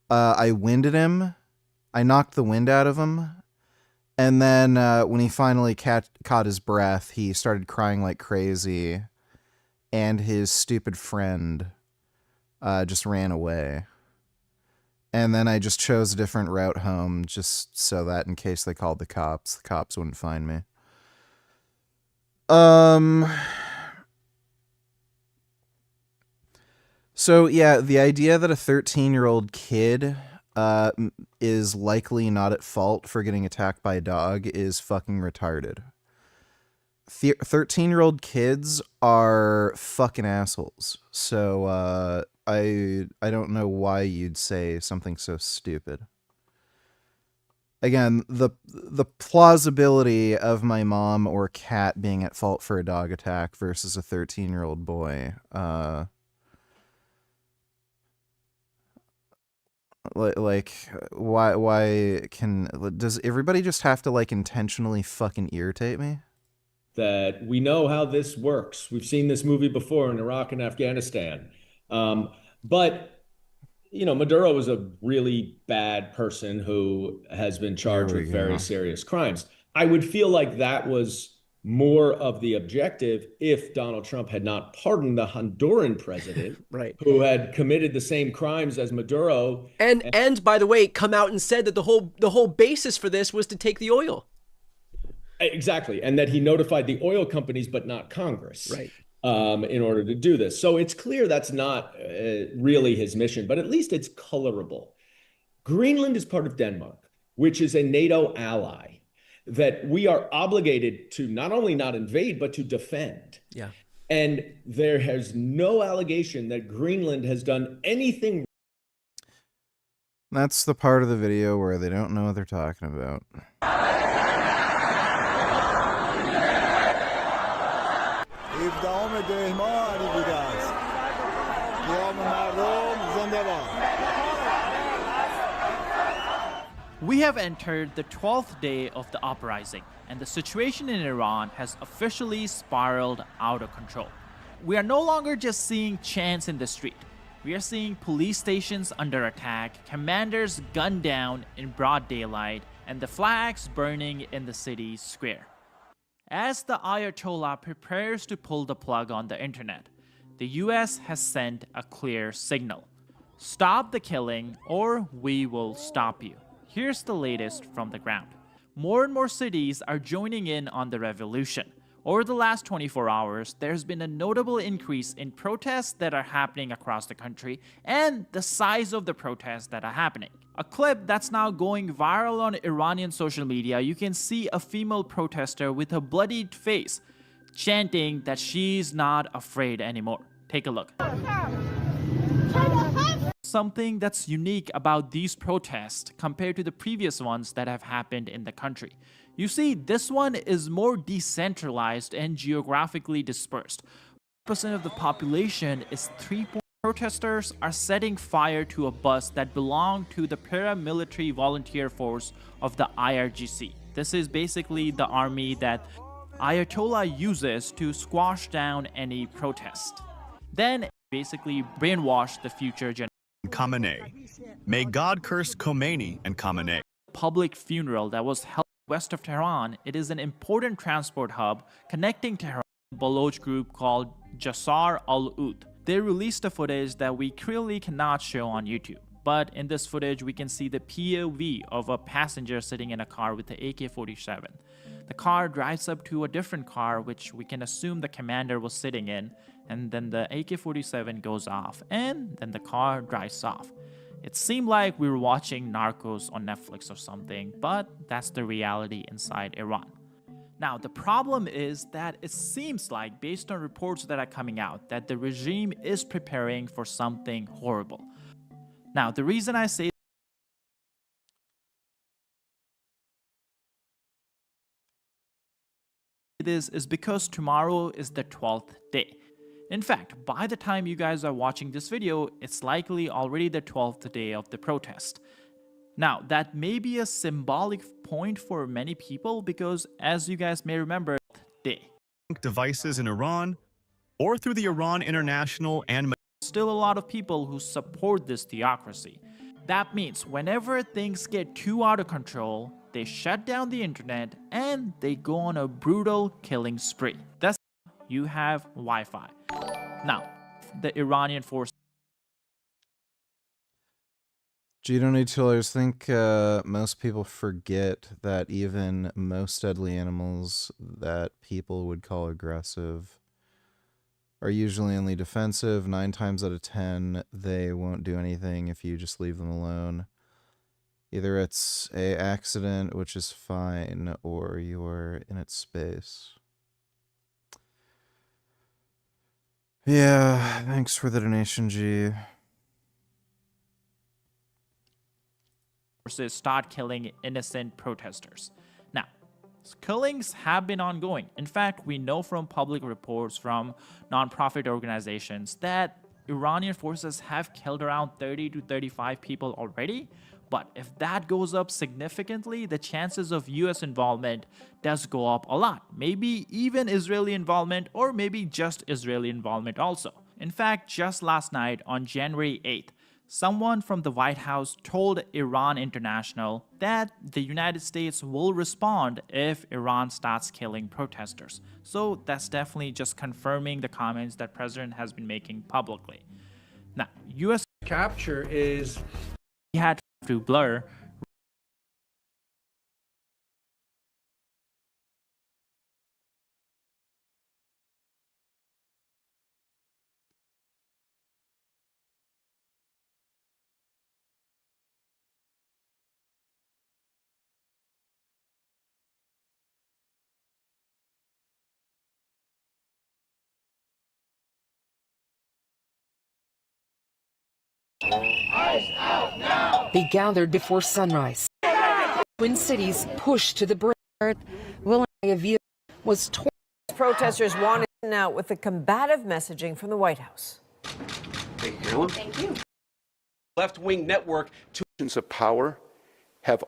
I winded him. I knocked the wind out of him. And then when he finally caught his breath, he started crying like crazy. And his stupid friend just ran away. And then I just chose a different route home just so that in case they called the cops wouldn't find me. So yeah, the idea that a 13-year-old kid is likely not at fault for getting attacked by a dog is fucking retarded. 13-year-old kids are fucking assholes. So I don't know why you'd say something so stupid. Again, the plausibility of my mom or cat being at fault for a dog attack versus a 13-year-old boy. Like, why does everybody just have to like intentionally fucking irritate me? That we know how this works. We've seen this movie before in Iraq and Afghanistan. But you know, Maduro was a really bad person who has been charged with very serious crimes. I would feel like that was more of the objective if Donald Trump had not pardoned the Honduran president, right, who had committed the same crimes as Maduro. And by the way, come out and said that the whole basis for this was to take the oil. Exactly, and that he notified the oil companies but not Congress. Right. In order to do this. So it's clear that's not really his mission, but at least it's colorable. Greenland is part of Denmark, which is a NATO ally that we are obligated to not only not invade, but to defend. Yeah. And there has no allegation that Greenland has done anything. That's the part of the video where they don't know what they're talking about. We have entered the 12th day of the uprising, and the situation in Iran has officially spiraled out of control. We are no longer just seeing chants in the street. We are seeing police stations under attack, commanders gunned down in broad daylight, and the flags burning in the city square. As the Ayatollah prepares to pull the plug on the internet, the US has sent a clear signal. Stop the killing or we will stop you. Here's the latest from the ground. More and more cities are joining in on the revolution. Over the last 24 hours, there's been a notable increase in protests that are happening across the country and the size of the protests that are happening. A clip that's now going viral on Iranian social media, you can see a female protester with a bloodied face chanting that she's not afraid anymore. Take a look. Something that's unique about these protests compared to the previous ones that have happened in the country. You see, this one is more decentralized and geographically dispersed. 1% of the population is 3. Protesters are setting fire to a bus that belonged to the paramilitary volunteer force of the IRGC. This is basically the army that Ayatollah uses to squash down any protest. Then basically brainwash the future generation. Khamenei. May God curse Khomeini and Khamenei. Public funeral that was held west of Tehran. It is an important transport hub connecting Tehran to a Baloch group called Jasar al-Ud. They released a footage that we clearly cannot show on YouTube. But in this footage, we can see the POV of a passenger sitting in a car with the AK-47. The car drives up to a different car, which we can assume the commander was sitting in, and then the AK-47 goes off, and then the car drives off. It seemed like we were watching Narcos on Netflix or something, but that's the reality inside Iran. Now, the problem is that it seems like, based on reports that are coming out, that the regime is preparing for something horrible. Now, the reason I say this is because tomorrow is the 12th day. In fact, by the time you guys are watching this video, it's likely already the 12th day of the protest. Now, that may be a symbolic point for many people because, as you guys may remember, day. Devices in Iran or through the Iran International and Still a lot of people who support this theocracy. That means whenever things get too out of control, they shut down the internet and they go on a brutal killing spree. That's you have Wi-Fi. Now, the Iranian forces. Gino Nutillers, think most people forget that even most deadly animals that people would call aggressive are usually only defensive. 9 times out of 10, they won't do anything if you just leave them alone. Either it's an accident, which is fine, or you're in its space. Yeah, thanks for the donation, G. Forces start killing innocent protesters. Now, killings have been ongoing. In fact, we know from public reports from non-profit organizations that Iranian forces have killed around 30 to 35 people already. But if that goes up significantly, the chances of US involvement does go up a lot. Maybe even Israeli involvement, or maybe just Israeli involvement also. In fact, just last night on January 8th, someone from the White House told Iran International that the United States will respond if Iran starts killing protesters. So that's definitely just confirming the comments that President has been making publicly. Now, US capture is had to blur Be gathered before sunrise. Twin Cities pushed to the brink. Was torn. Protesters wanted out with the combative messaging from the White House. Thank you. Left-wing network of power have.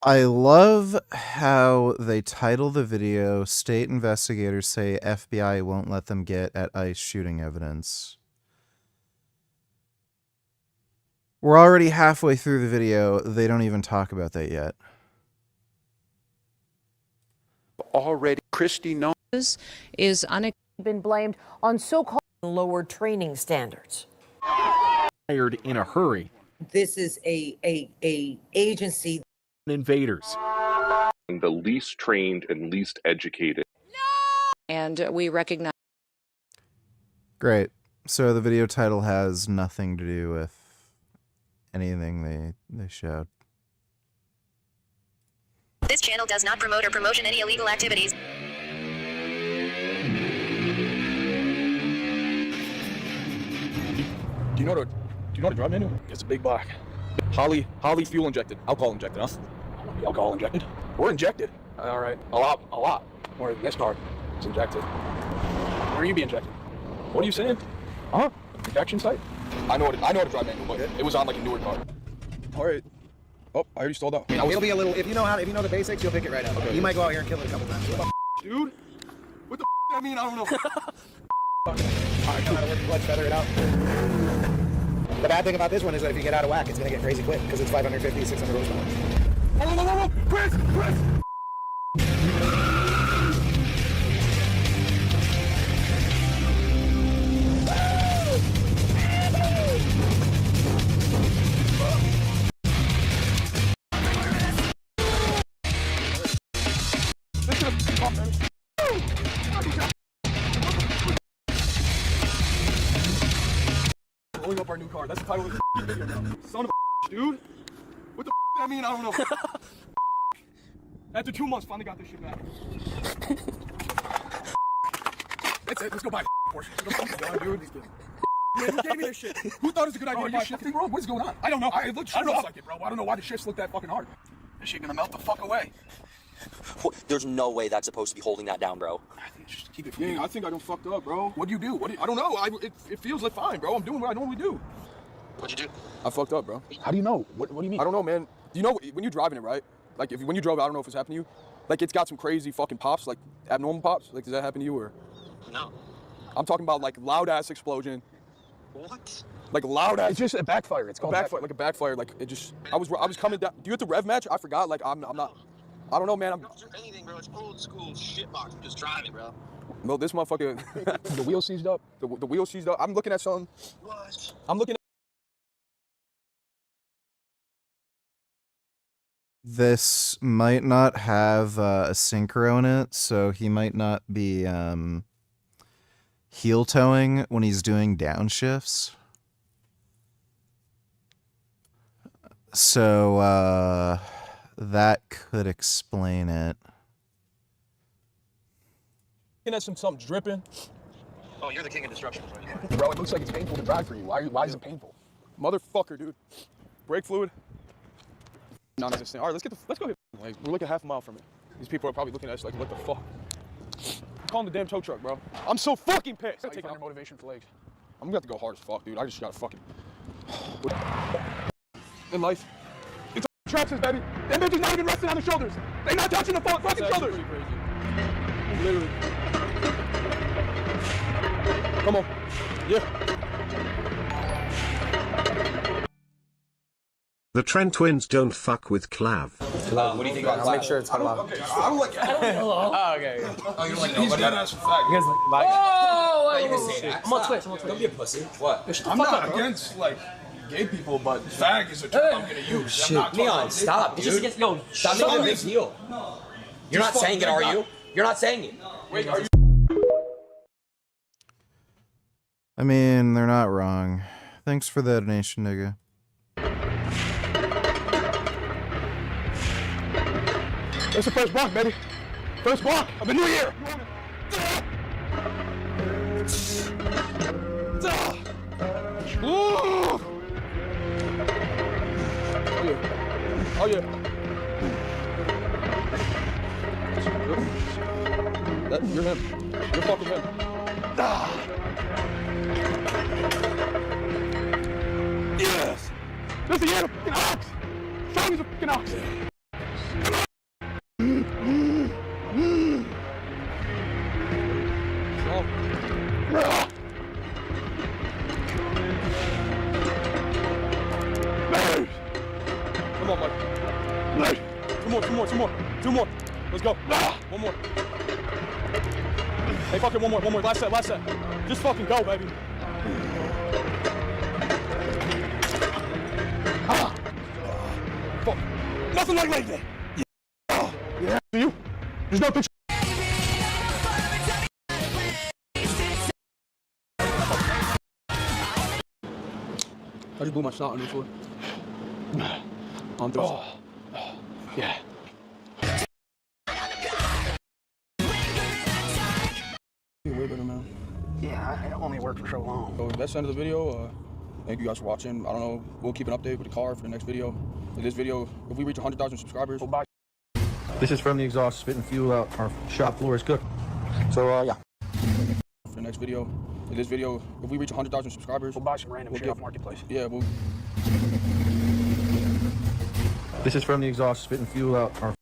I love how they title the video, State Investigators Say FBI Won't Let Them Get at ICE Shooting Evidence. We're already halfway through the video. They don't even talk about that yet. Already, Christie knows is been blamed on so-called lower training standards. Hired in a hurry. This is a agency. Invaders. the least trained and least educated. And we recognize. Great. So the video title has nothing to do with anything they showed. This channel does not promote or promotion any illegal activities. Do you know how to drive manual? It's a big block. Holly fuel injected. Alcohol injected, huh? Alcohol injected? We're injected. All right. A lot. Or this car is injected. Where are you being injected? What are you saying? Huh? Injection site? I know how to drive manual, but it was on like a newer car. All right. Oh, I already stalled out. It'll be a little. If you know the basics, you'll pick it right up. Okay. You might go out here and kill it a couple times. Dude, what the I mean? I don't know. All right, come out of work, let's feather it out. The bad thing about this one is that if you get out of whack, it's gonna get crazy quick because it's 550, 600 horsepower. Whoa! Chris! Blowing up our new car. That's the title of the video now. Son of a dude. What the I mean? I don't know. After 2 months, finally got this shit back. That's it. Let's go buy Porsche. Dude, he's good. Man, you gave me this shit. Who thought it was a good idea? Are you shifting, bro? What is going on? I don't know. It looks like it, bro. I don't know why the shifts look that fucking hard. This shit gonna melt the fuck away. There's no way that's supposed to be holding that down, bro. Just keep it from me. I think I done fucked up, bro. What do you do? I don't know. It feels like fine, bro. I'm doing what I normally do. What'd you do? I fucked up, bro. How do you know? What do you mean? I don't know, man. Do you know when you're driving it, right? Like when you drove, I don't know if it's happened to you. Like it's got some crazy fucking pops, like abnormal pops. Like does that happen to you or? No. I'm talking about like loud ass explosion. What? Like loud ass. It's just a backfire. It's called backfire. Like a backfire. Like it just. I was coming down. Do you hit the rev match? I forgot. Like I'm not. I don't know, man. Don't do anything, bro. It's old school shitbox. I'm just driving, bro. No, this motherfucker. The wheel seized up. The wheel seized up. I'm looking at something. What? I'm looking at. This might not have a synchro in it, so he might not be heel towing when he's doing downshifts. So that could explain it. Looking at something dripping. Oh, you're the king of disruption. Bro, it looks like it's painful to drive for you. Why is it painful? Motherfucker, dude. Brake fluid. Non-existent. All right, let's go here. Like, we're like a half a mile from it. These people are probably looking at us like, what the fuck? I'm calling the damn tow truck, bro. I'm so fucking pissed. Take your motivation for legs. I'm gonna have to go hard as fuck, dude. I just gotta fucking. In life. It's tractions, baby. Them bitches not even resting on the shoulders. They not touching the fucking shoulders. Pretty crazy. Literally. Come on. Yeah. The Trent twins don't fuck with Clav. What do you think about I'll make sure it's halal. Okay, I'm like. Oh, okay. Oh, you're like, he's dead ass fact. You guys like. Oh, you can say that. I'm on Twitch. Don't be a pussy. What? I'm not against like gay people, but fag is a term I'm gonna use. Shit. Leon, stop. It's just against. Yo, stop making a big deal. You're not saying it, are you? You're not saying it. Wait, are you? I mean, they're not wrong. Thanks for the donation, nigga. It's the first block, baby. First block of the new year. Oh yeah. You're him. You're fucking him. Yes. Listen, you're a fucking ox. Strong as a fucking ox. Come on, Mike. Two more. Let's go. One more. Hey, fucking one more. Last set. Just fucking go, baby. Fuck. Nothing like leg day. Yeah. Do you? There's no picture. I just blew my snot on this one. On through. Yeah. Way better, man. Yeah, I only worked for so long. So that's the end of the video. Thank you guys for watching. I don't know. We'll keep an update with the car for the next video. In this video, if we reach 100,000 subscribers, we'll buy. This is from the exhaust, spitting fuel out. Our shop floor is cooked. So, yeah. For the next video. In this video, if we reach 100,000 subscribers, we'll buy some random shit off Marketplace. Yeah, we'll. This is from the exhaust, spitting fuel out. Our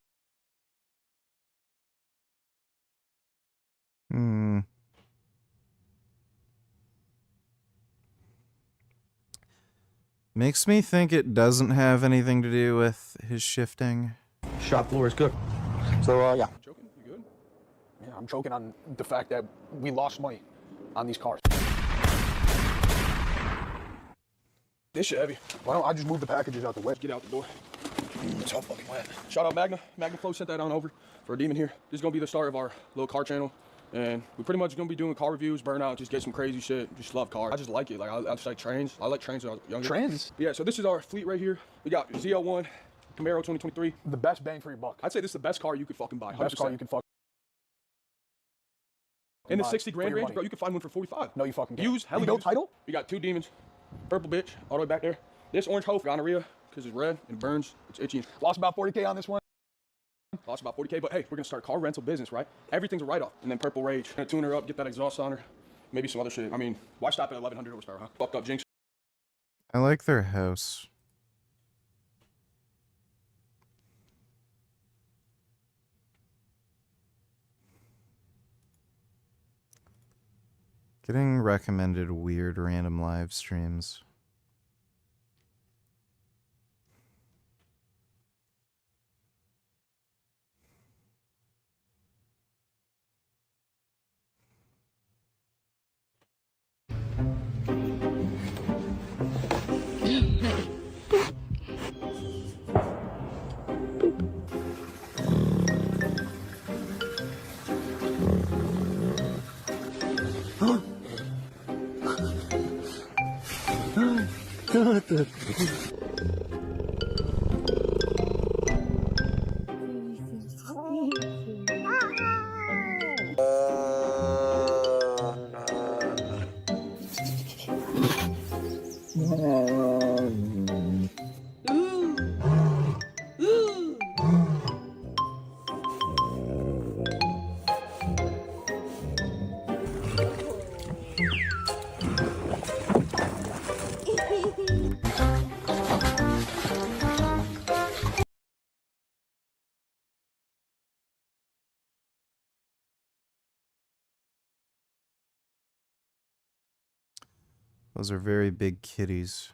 Makes me think it doesn't have anything to do with his shifting. shop floor is cooked. So, yeah. Joking? You good? Yeah, I'm choking on the fact that we lost money on these cars. This shit heavy. Why don't I just move the packages out the way? Get out the door. It's all fucking wet. Shout out Magna. Magna Flow sent that on over for a demon here. This is gonna be the start of our little car channel. And we're pretty much gonna be doing car reviews, burnout, just get some crazy shit. Just love cars. I just like it. Like I just like trains. I like trains when I was younger. Trains? Yeah, so this is our fleet right here. We got ZL1, Camaro 2023. The best bang for your buck. I'd say this is the best car you could fucking buy. 100%. Best car you can fuck. In the 60 grand range, bro, you can find one for 45. No, you fucking can't. Used, hella no used. title? We got two demons. Purple bitch, all the way back there. This orange hoe for gonorrhea, because it's red and it burns. It's itchy. Lost about 40K on this one. Costs about 40K, but hey, we're gonna start a car rental business, right? Everything's a write-off. And then Purple Rage, gonna tune her up, get that exhaust on her, maybe some other shit. I mean, why stop at 1100 horsepower, huh? Fucked up Jinx. I like their house. Getting recommended weird random live streams. Those are very big kitties.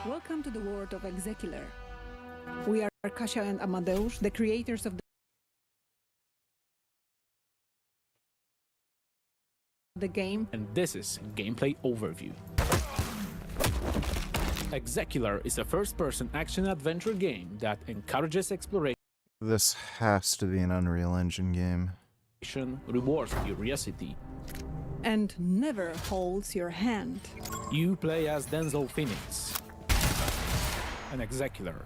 Welcome to the world of Clavicular. We are Kasia and Amadeus, the creators of the game. And this is gameplay overview. Clavicular is a first-person action-adventure game that encourages exploration, This has to be an Unreal Engine game. rewards curiosity. And never holds your hand. You play as Denzel Phoenix, an Clavicular,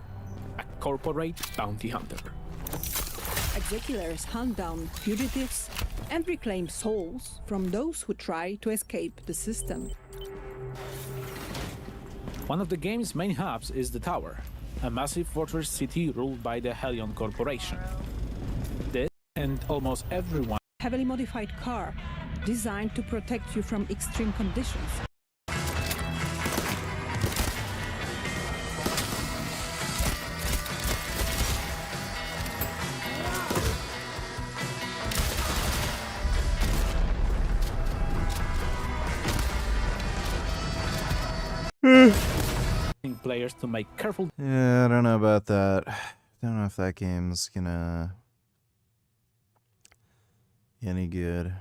a corporate bounty hunter. Execulars hunt down fugitives and reclaim souls from those who try to escape the system. One of the game's main hubs is the Tower, a massive fortress city ruled by the Helion Corporation. This and almost everyone Heavily modified car designed to protect you from extreme conditions. players to make careful. Yeah, I don't know about that. Don't know if that game's gonna be any good.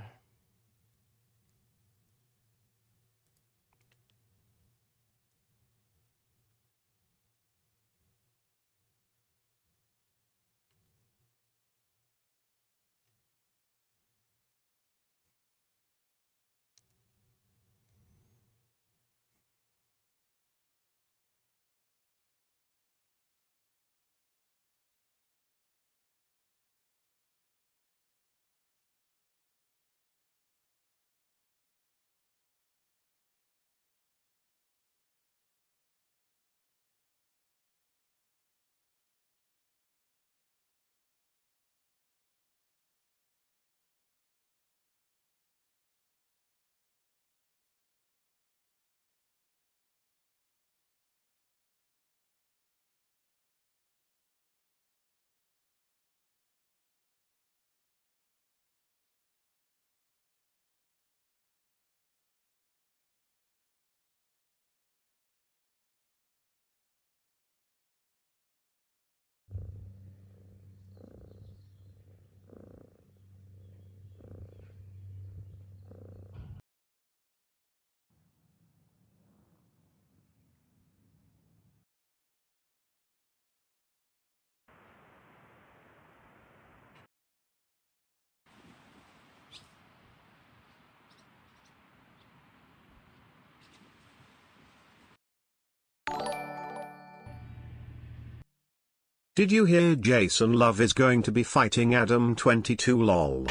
Did you hear Jason Love is going to be fighting Adam 22 lol?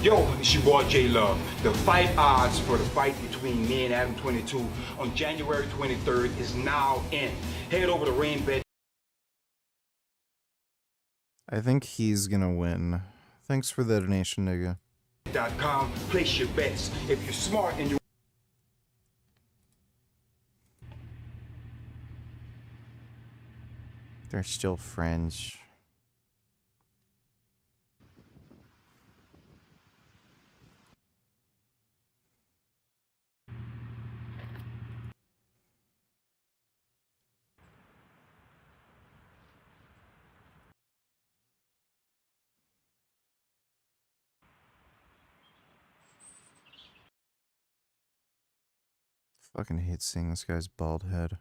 Yo, it's your boy J Love. The fight odds for the fight between me and Adam 22 on January 23rd is now in. Head over to Rainbet. I think he's gonna win. Thanks for the donation, nigga. .com. Place your bets. If you're smart and you They're still friends. Fucking hate seeing this guy's bald head.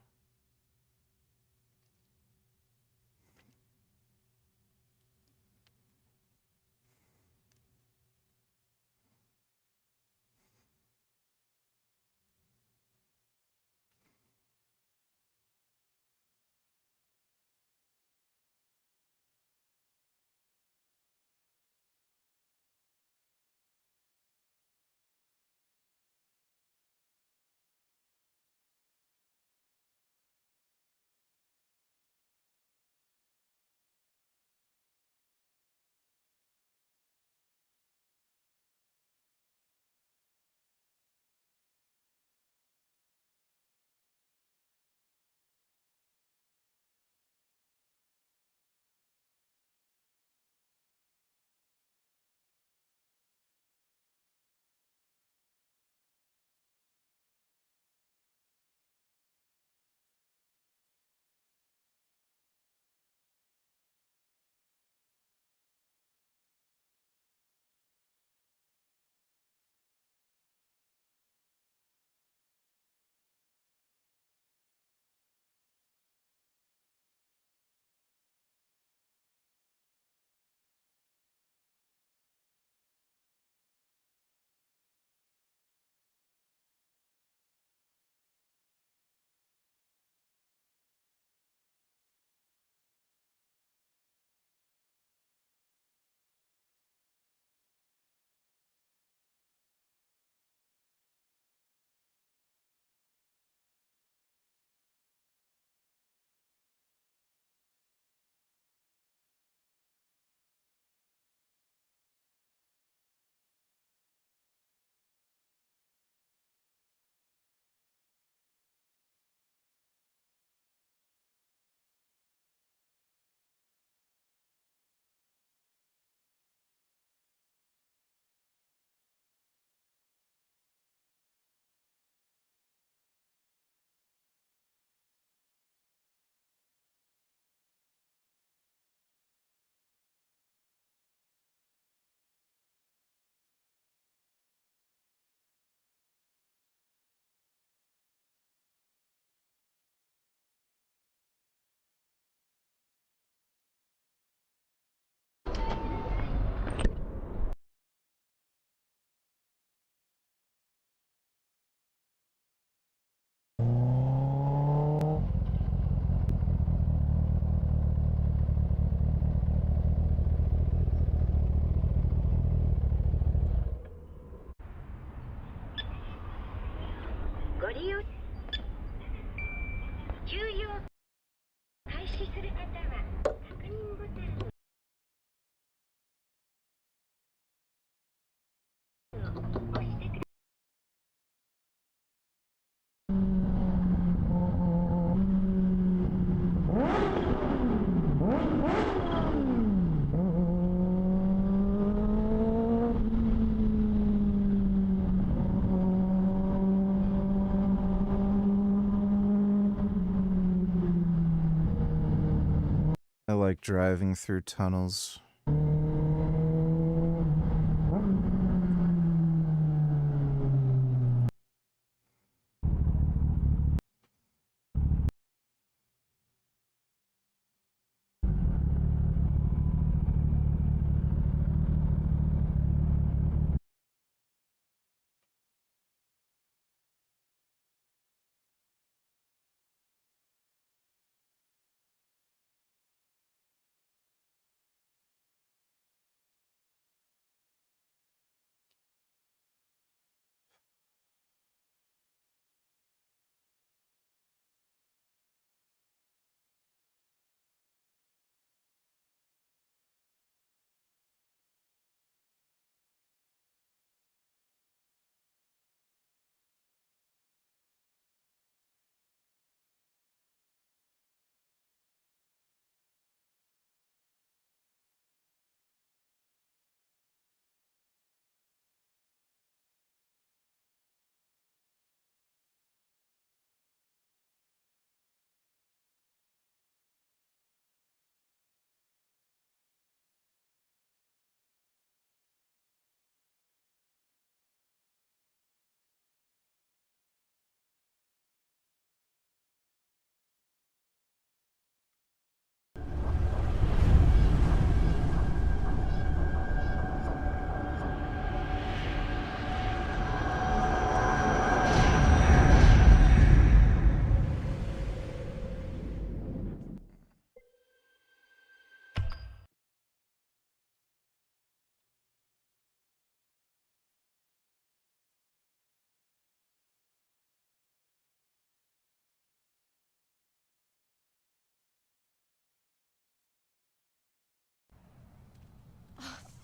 I like driving through tunnels.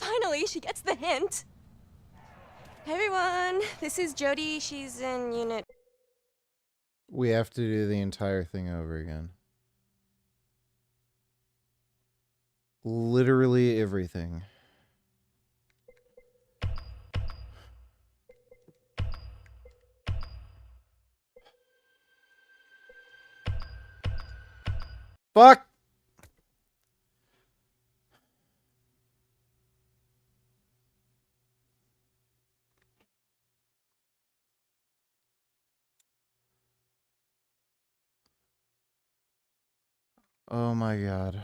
Finally, she gets the hint. Hey everyone, this is Jody. She's in unit. We have to do the entire thing over again. Literally everything. Fuck! Oh my god.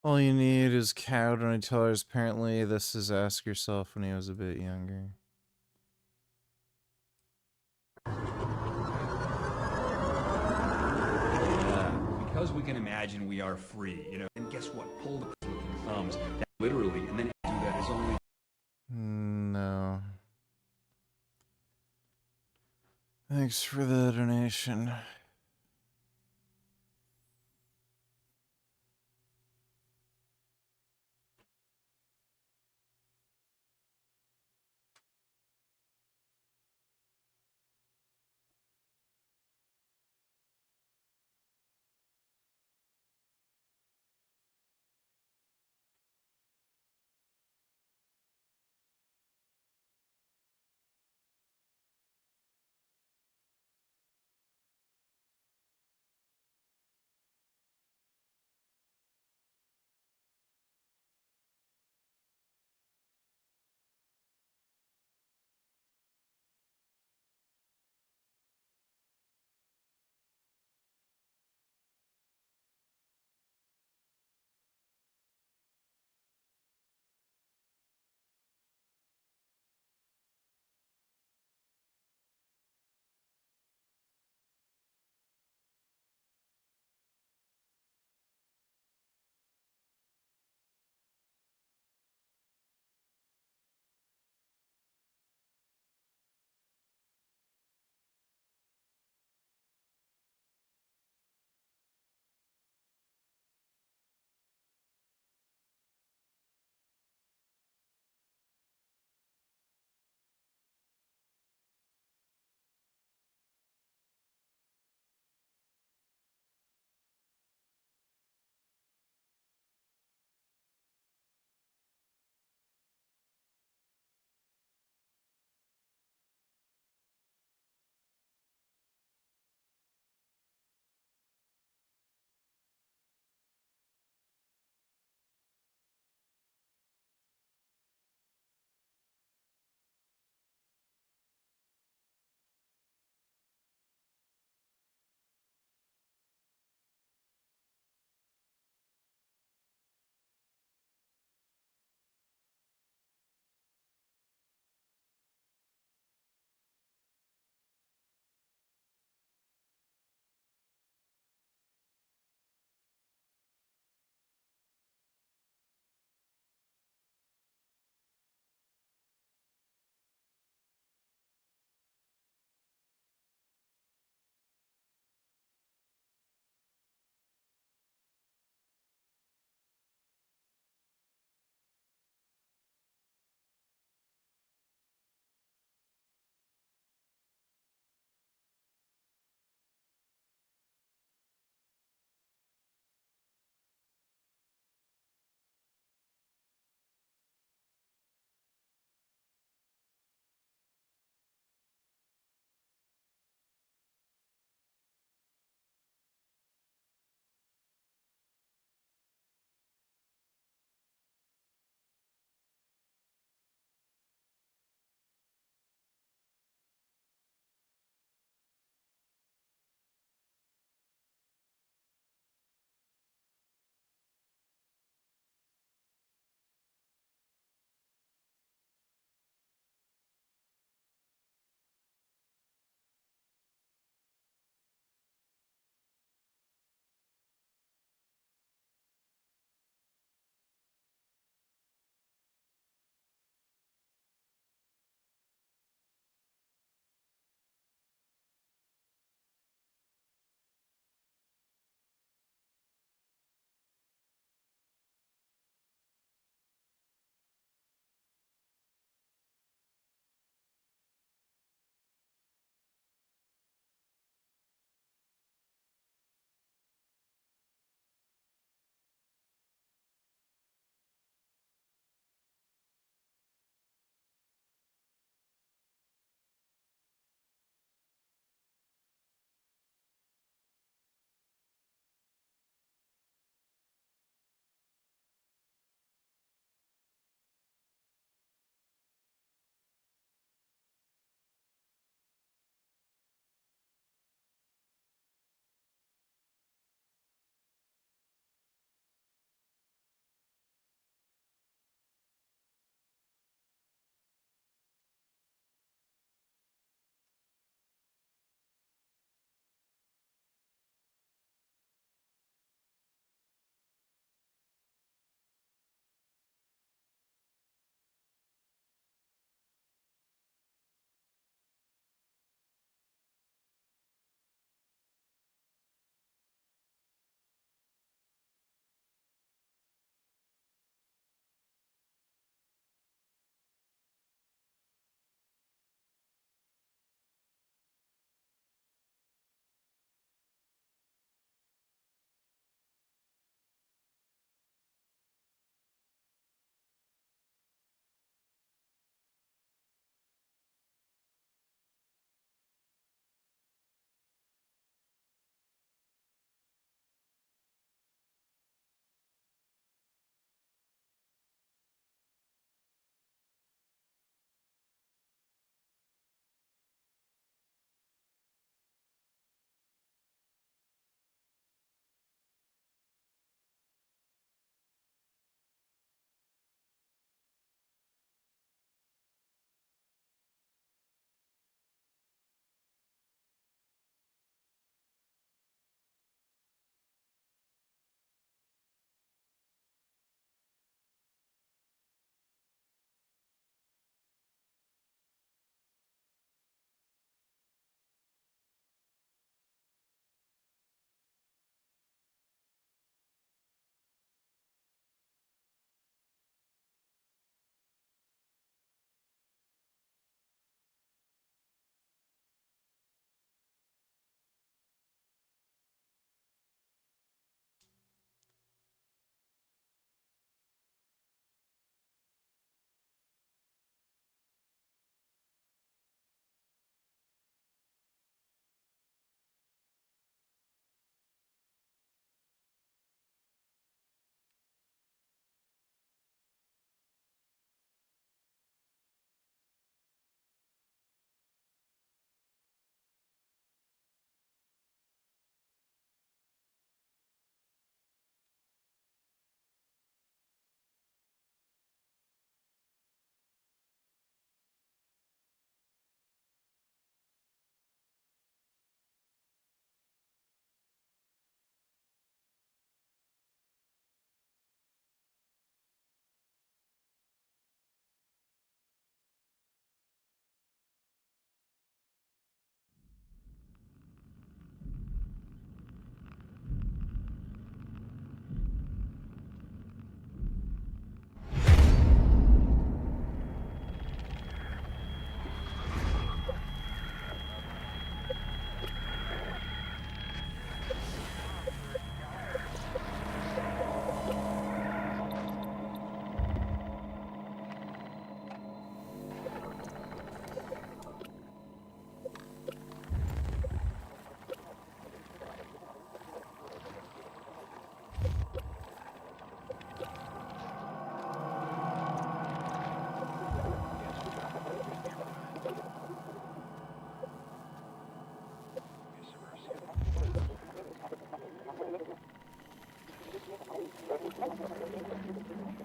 All you need is cow donatellers. Apparently, this is Ask Yourself when he was a bit younger. Because we can imagine we are free, you know. And guess what? Pull the thumbs. That literally, and then do that is only. No. Thanks for the donation.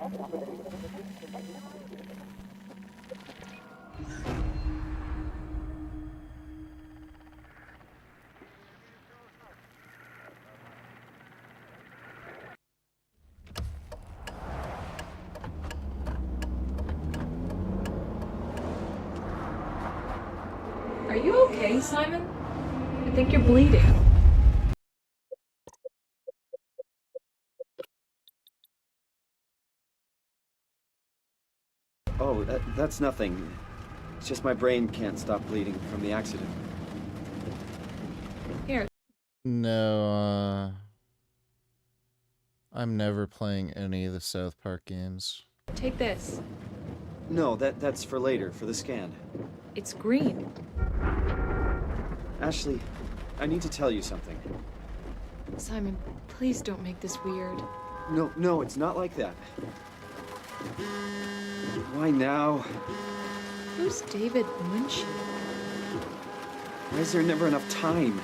Are you okay, Simon? I think you're bleeding. Oh, that's nothing. It's just my brain can't stop bleeding from the accident. Here. No, I'm never playing any of the South Park games. Take this. No, that's for later, for the scan. It's green. Ashley, I need to tell you something. Simon, please don't make this weird. No, it's not like that. Why now? Who's David Munchie? Why is there never enough time?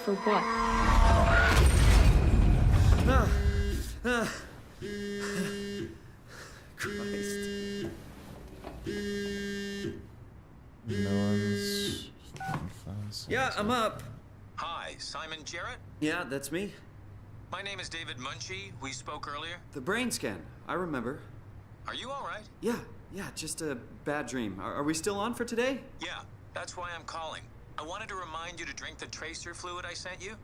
For what? Christ. No one's... Yeah, I'm up. Hi, Simon Jarrett? Yeah, that's me. My name is David Munchie. We spoke earlier. The brain scan. I remember. Are you all right? Yeah, just a bad dream. Are we still on for today? Yeah, that's why I'm calling. I wanted to remind you to drink the tracer fluid I sent you.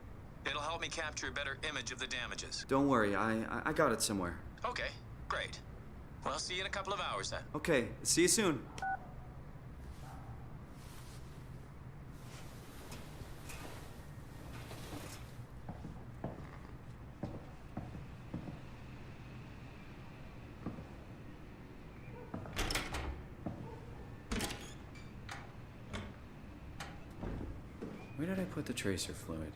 It'll help me capture a better image of the damages. Don't worry, I got it somewhere. Okay, great. Well, see you in a couple of hours then. Okay, see you soon. Where did I put the tracer fluid?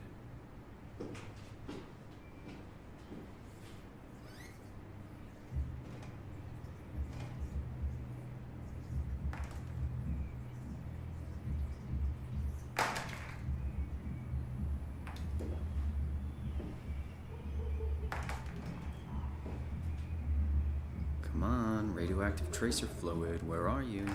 Come on, radioactive tracer fluid, where are you?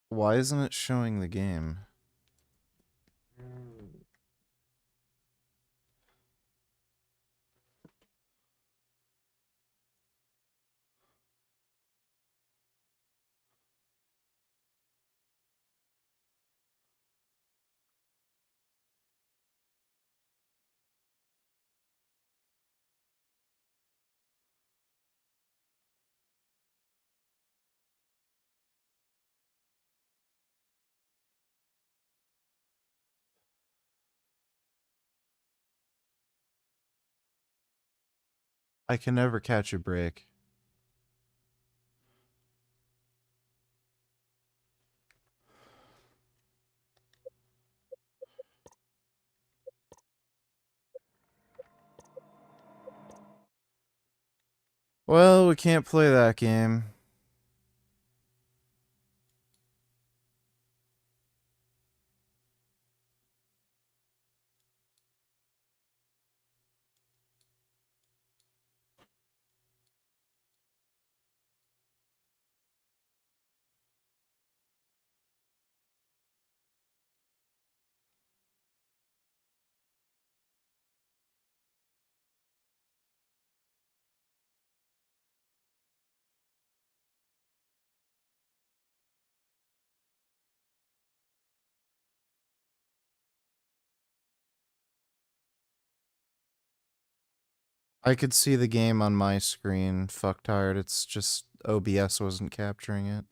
Why isn't it showing the game? I can never catch a break. Well, we can't play that game. I could see the game on my screen. Fuck tired. It's just OBS wasn't capturing it.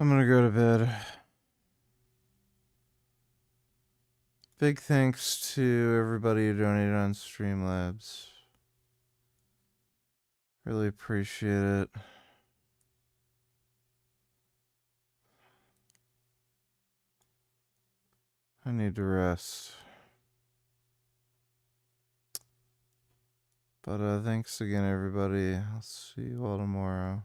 I'm gonna go to bed. Big thanks to everybody who donated on Streamlabs. Really appreciate it. I need to rest. But thanks again, everybody. I'll see you all tomorrow.